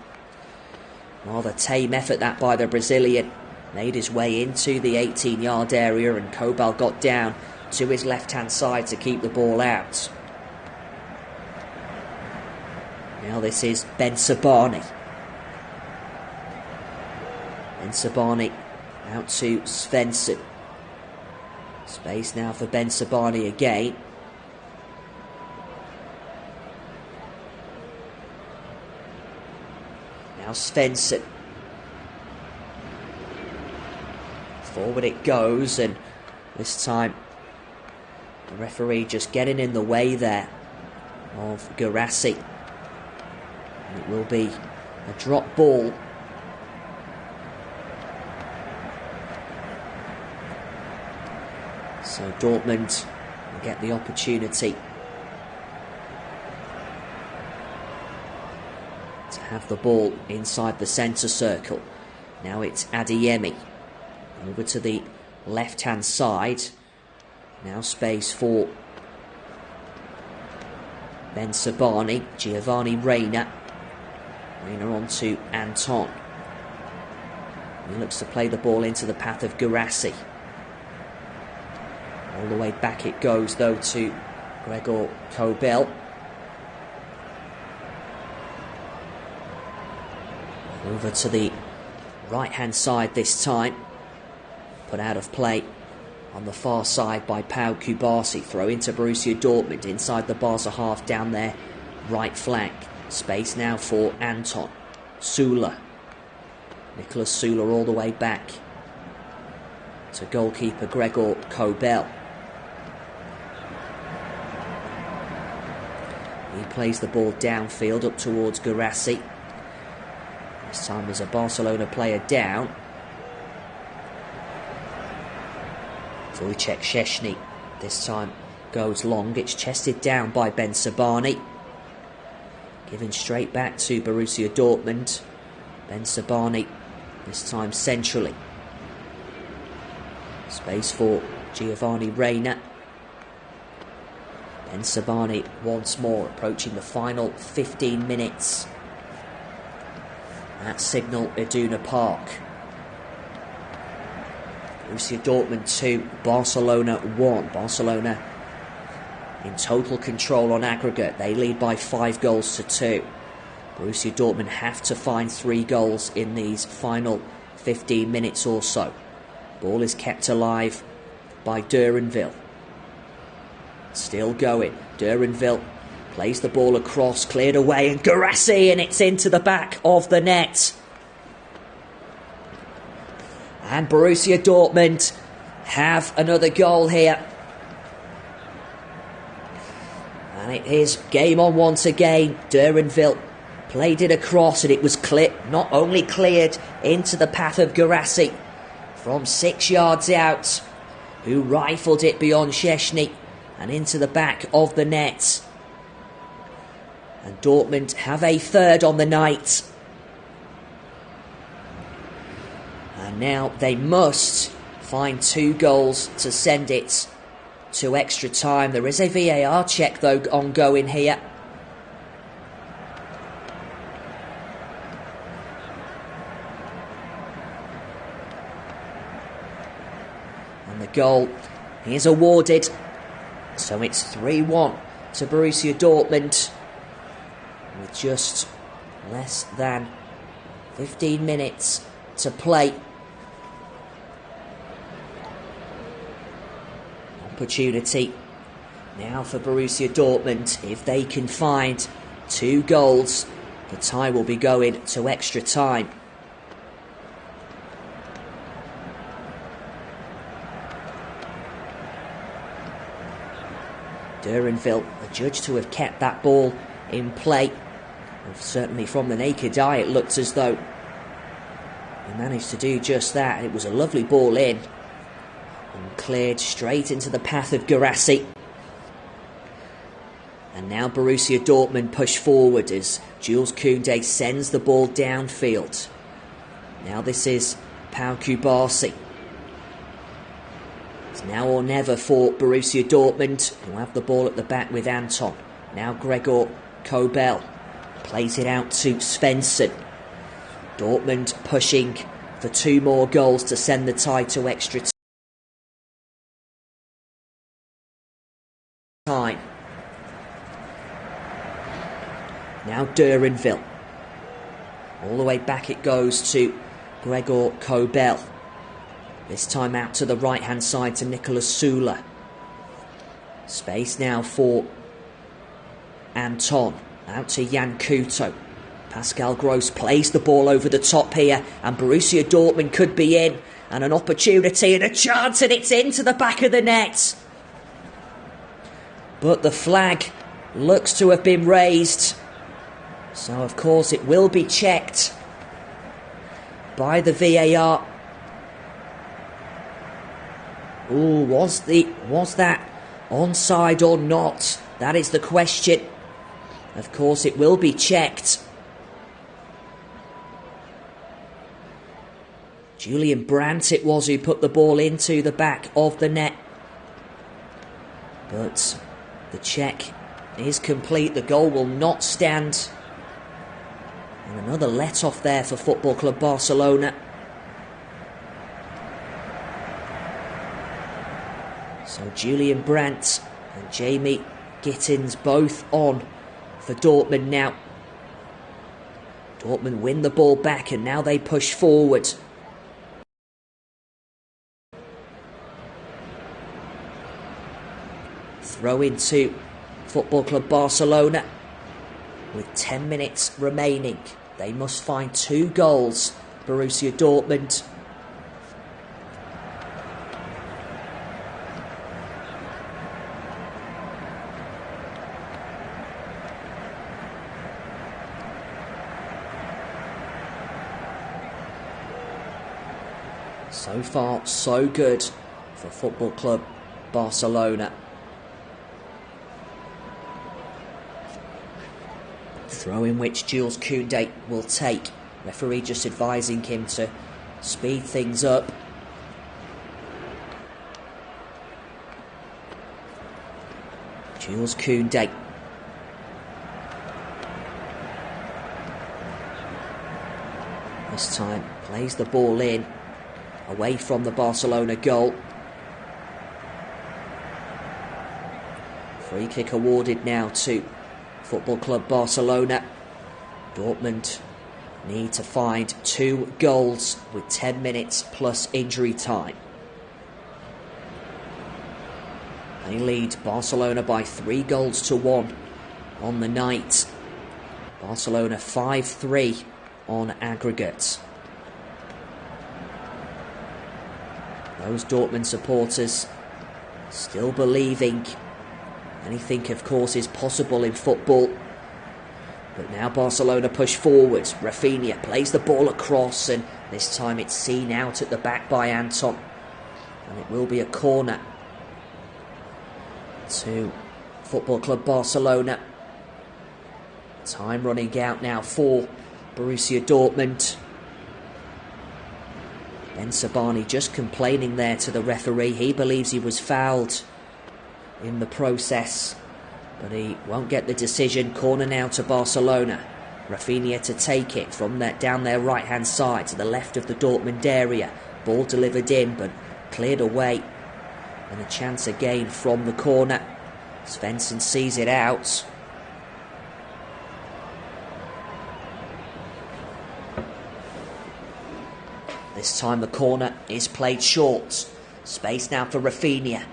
Rather tame effort that by the Brazilian. Made his way into the 18-yard area, and Kobel got down to his left-hand side to keep the ball out. Now this is Ben Sabani. Ben Sabani out to Svensson. Space now for Ben Sabani again. Now Svensson. Forward it goes, and this time the referee just getting in the way there of Guirassy. And it will be a drop ball. So Dortmund will get the opportunity to have the ball inside the centre circle. Now it's Adeyemi. Over to the left-hand side. Now space for Ben Sabani. Giovanni Reina. Reina on to Anton. He looks to play the ball into the path of Guirassy. All the way back it goes though to Gregor Kobel. Over to the right-hand side this time. Put out of play on the far side by Pau Cubarsí. Throw into Borussia Dortmund inside the Barca half down their right flank. Space now for Anton. Sula. Nicolas Sula all the way back to goalkeeper Gregor Kobel. He plays the ball downfield up towards Guirassy. This time there's a Barcelona player down. Wojciech Szczesny this time goes long. It's chested down by Ben Sabani. Given straight back to Borussia Dortmund. Ben Sabani this time centrally. Space for Giovanni Reina. And Sabani once more approaching the final 15 minutes at Signal Iduna Park. Borussia Dortmund 2, Barcelona 1. Barcelona in total control on aggregate. They lead by 5 goals to 2. Borussia Dortmund have to find 3 goals in these final 15 minutes or so. Ball is kept alive by Duranville. Still going. Duranville plays the ball across, cleared away, and Guirassy, and it's into the back of the net. And Borussia Dortmund have another goal here. And it is game on once again. Duranville played it across, and it was not only cleared into the path of Guirassy from 6 yards out, who rifled it beyond Szczesny and into the back of the net. And Dortmund have a third on the night. And now they must find 2 goals to send it to extra time. There is a VAR check, though, ongoing here. And the goal is awarded. So it's 3-1 to Borussia Dortmund with just less than 15 minutes to play. Opportunity now for Borussia Dortmund. If they can find 2 goals, the tie will be going to extra time. Duranville adjudged to have kept that ball in play. And certainly from the naked eye it looked as though he managed to do just that. It was a lovely ball in and cleared straight into the path of Guirassy. And now Borussia Dortmund push forward as Jules Koundé sends the ball downfield. Now this is Pau Kubasi. It's now or never for Borussia Dortmund, who have the ball at the back with Anton. Now Gregor Kobel plays it out to Svensson. Dortmund pushing for 2 more goals to send the tie to extra time. Now Duranville. All the way back it goes to Gregor Kobel. This time out to the right-hand side to Nicolas Sula. Space now for Anton. Out to Jan Couto. Pascal Gross plays the ball over the top here, and Borussia Dortmund could be in. And an opportunity and a chance, and it's into the back of the net. But the flag looks to have been raised. So, of course, it will be checked by the VAR. Ooh, was that onside or not? That is the question. Of course, it will be checked. Julian Brandt it was who put the ball into the back of the net. But the check is complete. The goal will not stand. And another let-off there for Football Club Barcelona. So Julian Brandt and Jamie Gittins both on for Dortmund now. Dortmund win the ball back and now they push forward. Throw into Football Club Barcelona with 10 minutes remaining. They must find 2 goals, Borussia Dortmund. So far, so good for Football Club Barcelona. Throw in which Jules Koundé will take. Referee just advising him to speed things up. Jules Koundé. This time plays the ball in, away from the Barcelona goal. Free kick awarded now to Football Club Barcelona. Dortmund need to find 2 goals with 10 minutes plus injury time. They lead Barcelona by 3-1 on the night. Barcelona 5-3 on aggregate. Those Dortmund supporters still believing anything, of course, is possible in football. But now Barcelona push forwards. Rafinha plays the ball across, and this time it's seen out at the back by Anton. And it will be a corner to Football Club Barcelona. Time running out now for Borussia Dortmund. Ben Sabani just complaining there to the referee. He believes he was fouled in the process, but he won't get the decision. Corner now to Barcelona. Rafinha to take it from down their right hand side to the left of the Dortmund area. Ball delivered in but cleared away, and a chance again from the corner. Svensson sees it out. This time the corner is played short. Space now for Rafinha.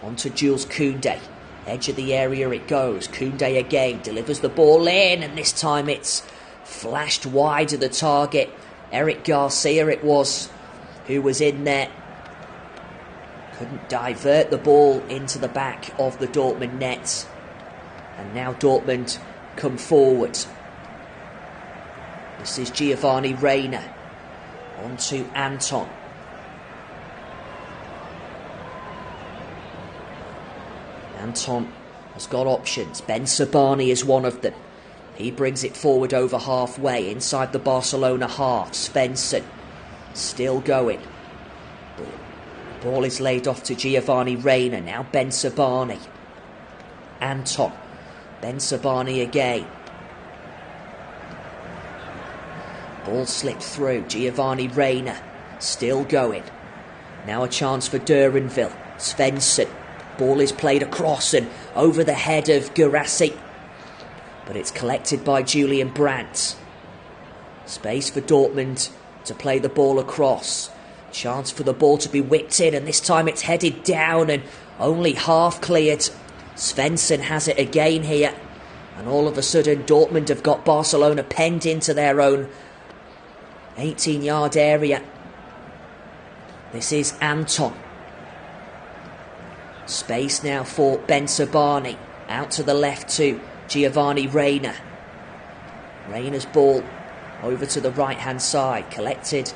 On to Jules Koundé. Edge of the area it goes. Koundé again delivers the ball in, and this time it's flashed wide of the target. Eric Garcia it was who was in there. Couldn't divert the ball into the back of the Dortmund net. And now Dortmund come forward. This is Giovanni Reina. On to Anton. Anton has got options. Ben Sabani is one of them. He brings it forward over halfway inside the Barcelona half. Svensson still going. Ball is laid off to Giovanni Reina. Now Ben Sabani. Anton. Ben Sabani again. Ball slipped through. Giovanni Reina still going. Now a chance for Durenville. Svensson. Ball is played across and over the head of Guirassy, but it's collected by Julian Brandt. Space for Dortmund to play the ball across. Chance for the ball to be whipped in, and this time it's headed down and only half cleared. Svensson has it again here, and all of a sudden Dortmund have got Barcelona penned into their own 18-yard area. This is Anton. Space now for Ben Sabani. Out to the left to Giovanni Reina. Reina's ball over to the right-hand side. Collected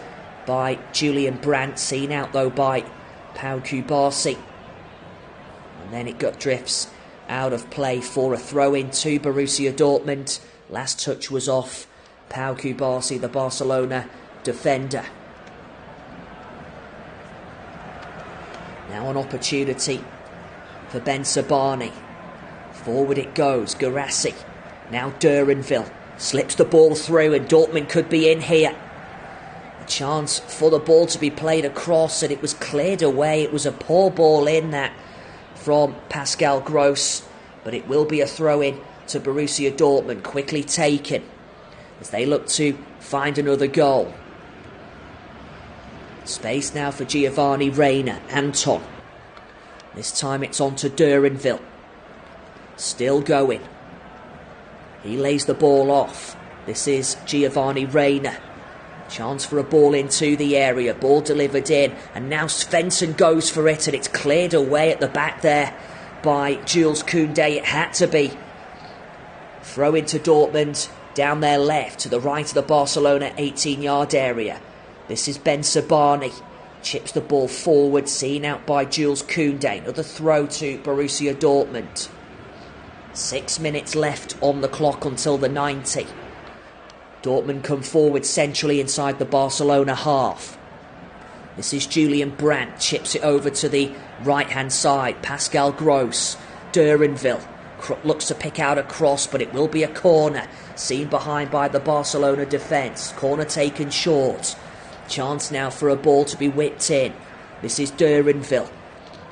by Julian Brandt. Seen out, though, by Pau Kubasi. And then it drifts out of play for a throw-in to Borussia Dortmund. Last touch was off Pau Kubasi, the Barcelona defender. Now an opportunity for Ben Sabani. Forward it goes. Guirassy. Now Durenville. Slips the ball through, and Dortmund could be in here. A chance for the ball to be played across, and it was cleared away. It was a poor ball in that from Pascal Gross, but it will be a throw-in to Borussia Dortmund. Quickly taken as they look to find another goal. Space now for Giovanni Reina. Anton. This time it's on to Durenville. Still going. He lays the ball off. This is Giovanni Reina. Chance for a ball into the area. Ball delivered in. And now Svensson goes for it, and it's cleared away at the back there by Jules Koundé. It had to be. Throw into Dortmund down their left to the right of the Barcelona 18-yard area. This is Ben Sabani. Chips the ball forward, seen out by Jules Koundé. Another throw to Borussia Dortmund. 6 minutes left on the clock until the 90. Dortmund come forward centrally inside the Barcelona half. This is Julian Brandt. Chips it over to the right-hand side. Pascal Gross Duranville looks to pick out a cross, but it will be a corner. Seen behind by the Barcelona defence. Corner taken short. Chance now for a ball to be whipped in. This is Duranville.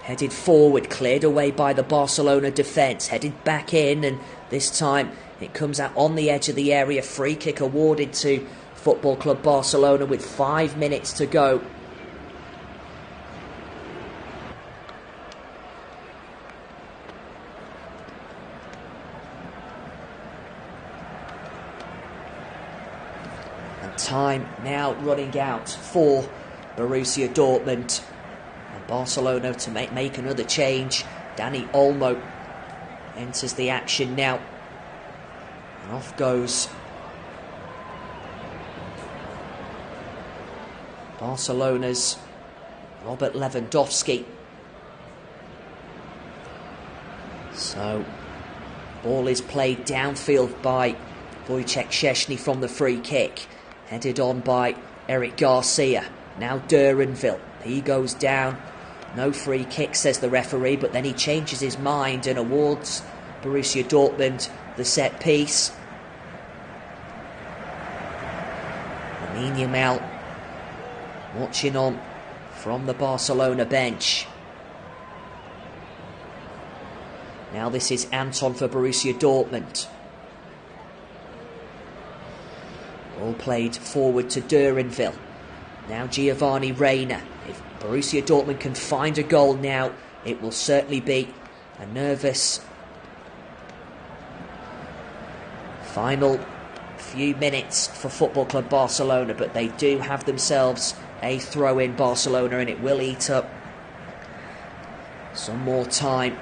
Headed forward, cleared away by the Barcelona defence. Headed back in, and this time it comes out on the edge of the area. Free kick awarded to Football Club Barcelona with 5 minutes to go. And time now running out for Borussia Dortmund. And Barcelona to make another change. Dani Olmo enters the action now. And off goes Barcelona's Robert Lewandowski. So, ball is played downfield by Wojciech Szczesny from the free kick. Headed on by Eric Garcia. Now Duranville. He goes down. No free kick, says the referee, but then he changes his mind and awards Borussia Dortmund the set piece. Lamine Yamal watching on from the Barcelona bench. Now this is Anton for Borussia Dortmund. Ball played forward to Duranville. Now Giovanni Reina. If Borussia Dortmund can find a goal now, it will certainly be a nervous final few minutes for Football Club Barcelona, but they do have themselves a throw in, Barcelona, and it will eat up some more time.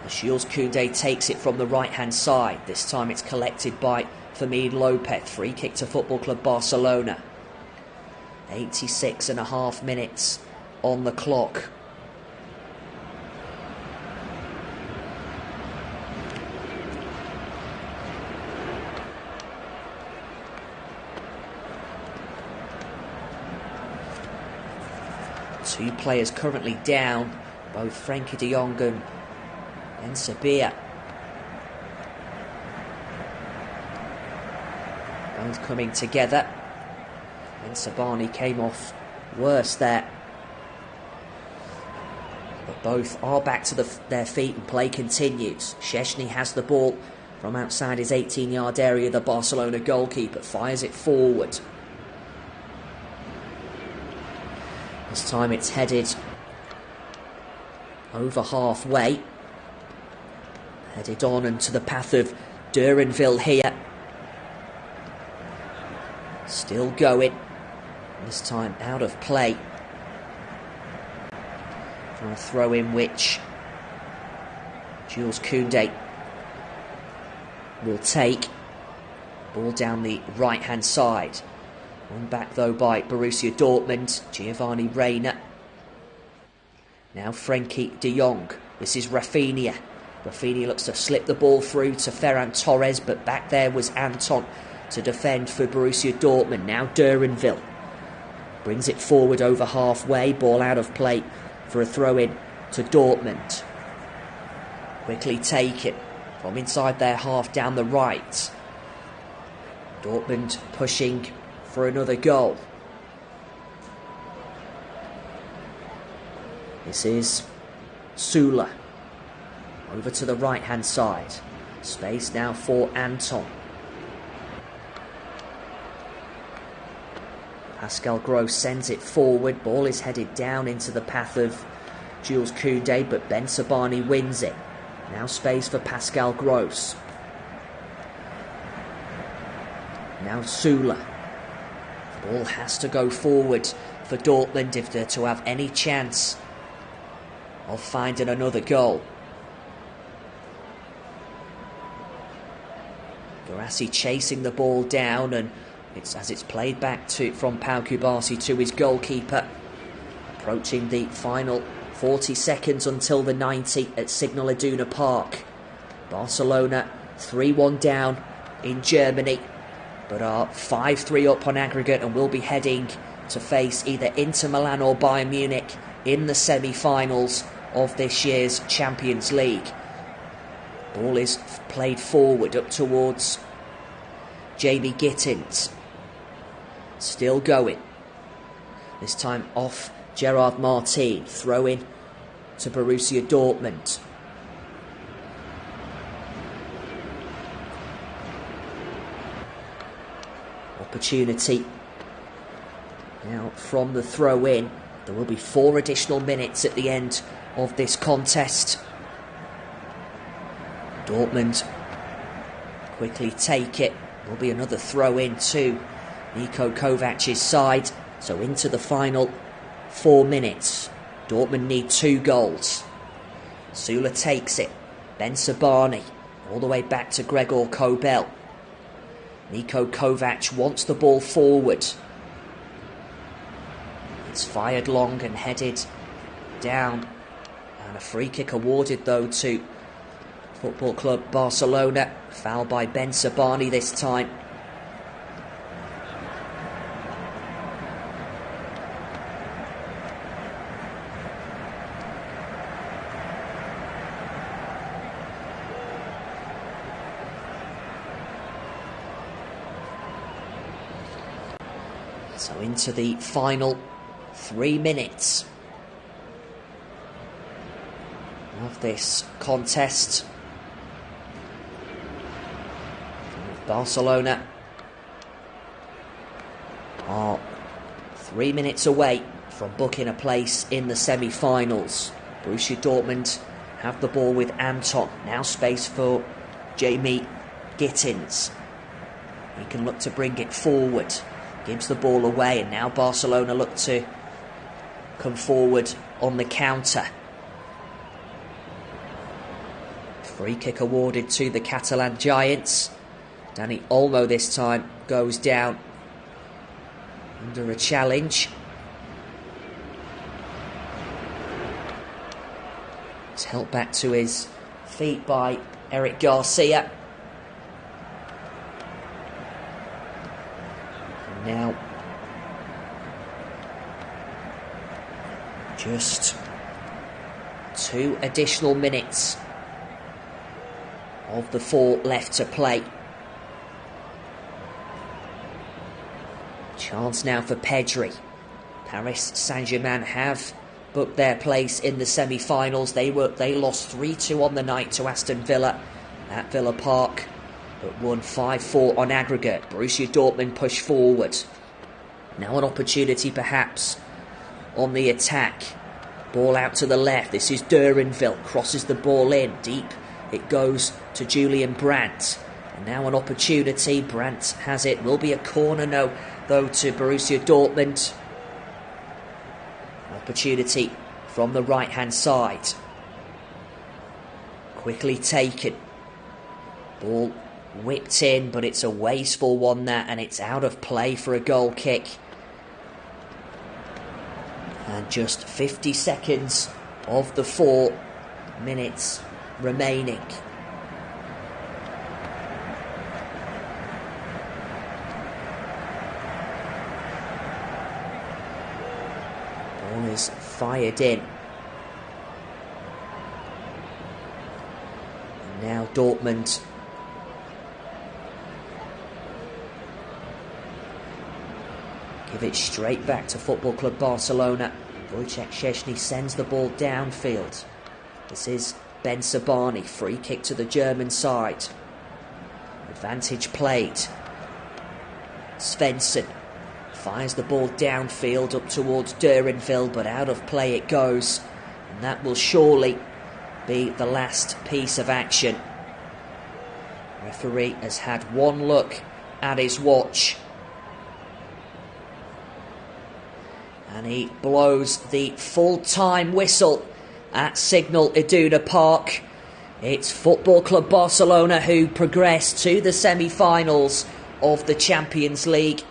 Jules Koundé takes it from the right hand side. This time it's collected by Fermin Lopez. Free kick to Football Club Barcelona. 86.5 minutes on the clock. Two players currently down, both Frenkie de Jong and Sabia. Both coming together. And Sabani came off worse there. But both are back to their feet and play continues. Szczesny has the ball from outside his 18-yard area. The Barcelona goalkeeper fires it forward. This time it's headed over halfway. Headed on into the path of Duranville here. Still going. This time out of play. Trying to throw in which Jules Koundé will take. Ball down the right hand side. Won back though by Borussia Dortmund. Giovanni Reina. Now Frenkie de Jong. This is Rafinha. Rafinha looks to slip the ball through to Ferran Torres, but back there was Anton to defend for Borussia Dortmund. Now Duranville brings it forward over halfway. Ball out of play for a throw-in to Dortmund. Quickly taken from inside their half down the right. Dortmund pushing for another goal. This is Sula. Over to the right-hand side. Space now for Anton. Pascal Gross sends it forward. Ball is headed down into the path of Jules Koundé, but Ben Sabani wins it. Now space for Pascal Gross. Now Sula. Ball has to go forward for Dortmund if they're to have any chance of finding another goal. Guirassy chasing the ball down, and as it's played back from Pau Kubasi to his goalkeeper. Approaching the final 40 seconds until the 90 at Signal Iduna Park. Barcelona 3-1 down in Germany, but are 5-3 up on aggregate and will be heading to face either Inter Milan or Bayern Munich in the semi-finals of this year's Champions League. Ball is played forward up towards Jamie Gittins. Still going. This time off Gerard Martin. Throw in to Borussia Dortmund. Opportunity now from the throw in. There will be 4 additional minutes at the end of this contest. Dortmund quickly take it. Will be another throw in to Niko Kovac's side. So into the final 4 minutes. Dortmund need 2 goals. Sula takes it. Ben Sabani all the way back to Gregor Kobel. Niko Kovac wants the ball forward. It's fired long and headed down. And a free kick awarded though to Football Club Barcelona. Foul by Ben Sabani this time. So into the final 3 minutes of this contest. Barcelona are 3 minutes away from booking a place in the semi-finals. Borussia Dortmund have the ball with Anton. Now space for Jamie Gittins. He can look to bring it forward. Gives the ball away, and now Barcelona look to come forward on the counter. Free kick awarded to the Catalan Giants. Dani Olmo this time goes down under a challenge. It's helped back to his feet by Eric Garcia. And now just 2 additional minutes of the 4 left to play. Chance now for Pedri. Paris Saint-Germain have booked their place in the semi-finals. They lost 3-2 on the night to Aston Villa at Villa Park, but won 5-4 on aggregate. Borussia Dortmund push forward. Now an opportunity perhaps on the attack. Ball out to the left. This is Durenville. Crosses the ball in. Deep it goes to Julian Brandt. And now an opportunity. Brandt has it. Will be a corner though to Borussia Dortmund. Opportunity from the right hand side. Quickly taken. Ball whipped in, but it's a wasteful one that, and it's out of play for a goal kick. And just 50 seconds of the 4 minutes remaining. Ball is fired in. And now Dortmund give it straight back to Football Club Barcelona. Wojciech Szczesny sends the ball downfield. This is Ben Sabani. Free kick to the German side. Advantage played. Svensson fires the ball downfield up towards Durenville, but out of play it goes. And that will surely be the last piece of action. Referee has had one look at his watch. And he blows the full-time whistle at Signal Iduna Park. It's Football Club Barcelona who progress to the semi-finals of the Champions League.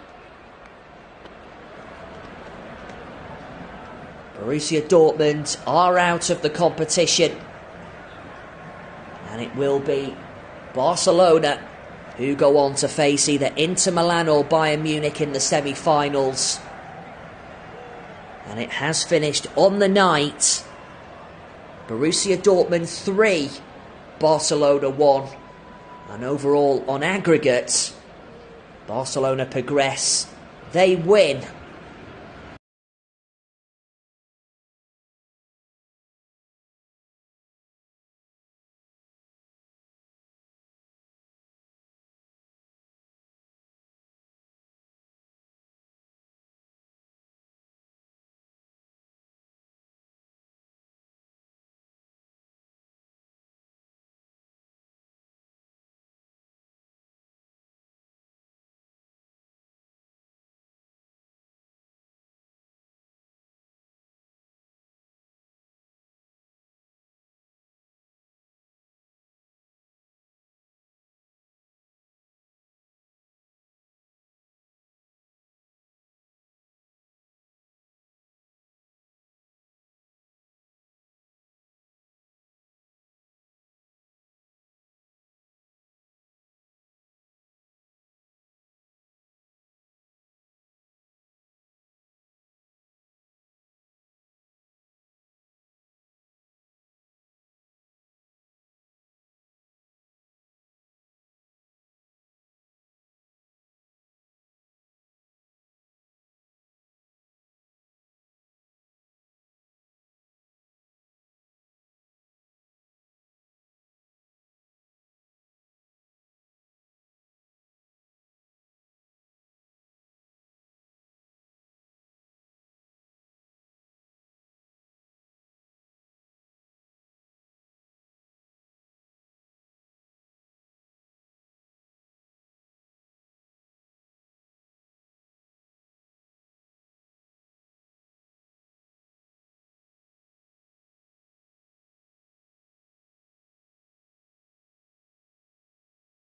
Borussia Dortmund are out of the competition. And it will be Barcelona who go on to face either Inter Milan or Bayern Munich in the semi-finals. And it has finished on the night Borussia Dortmund 3, Barcelona 1. And overall, on aggregate, Barcelona progress. They win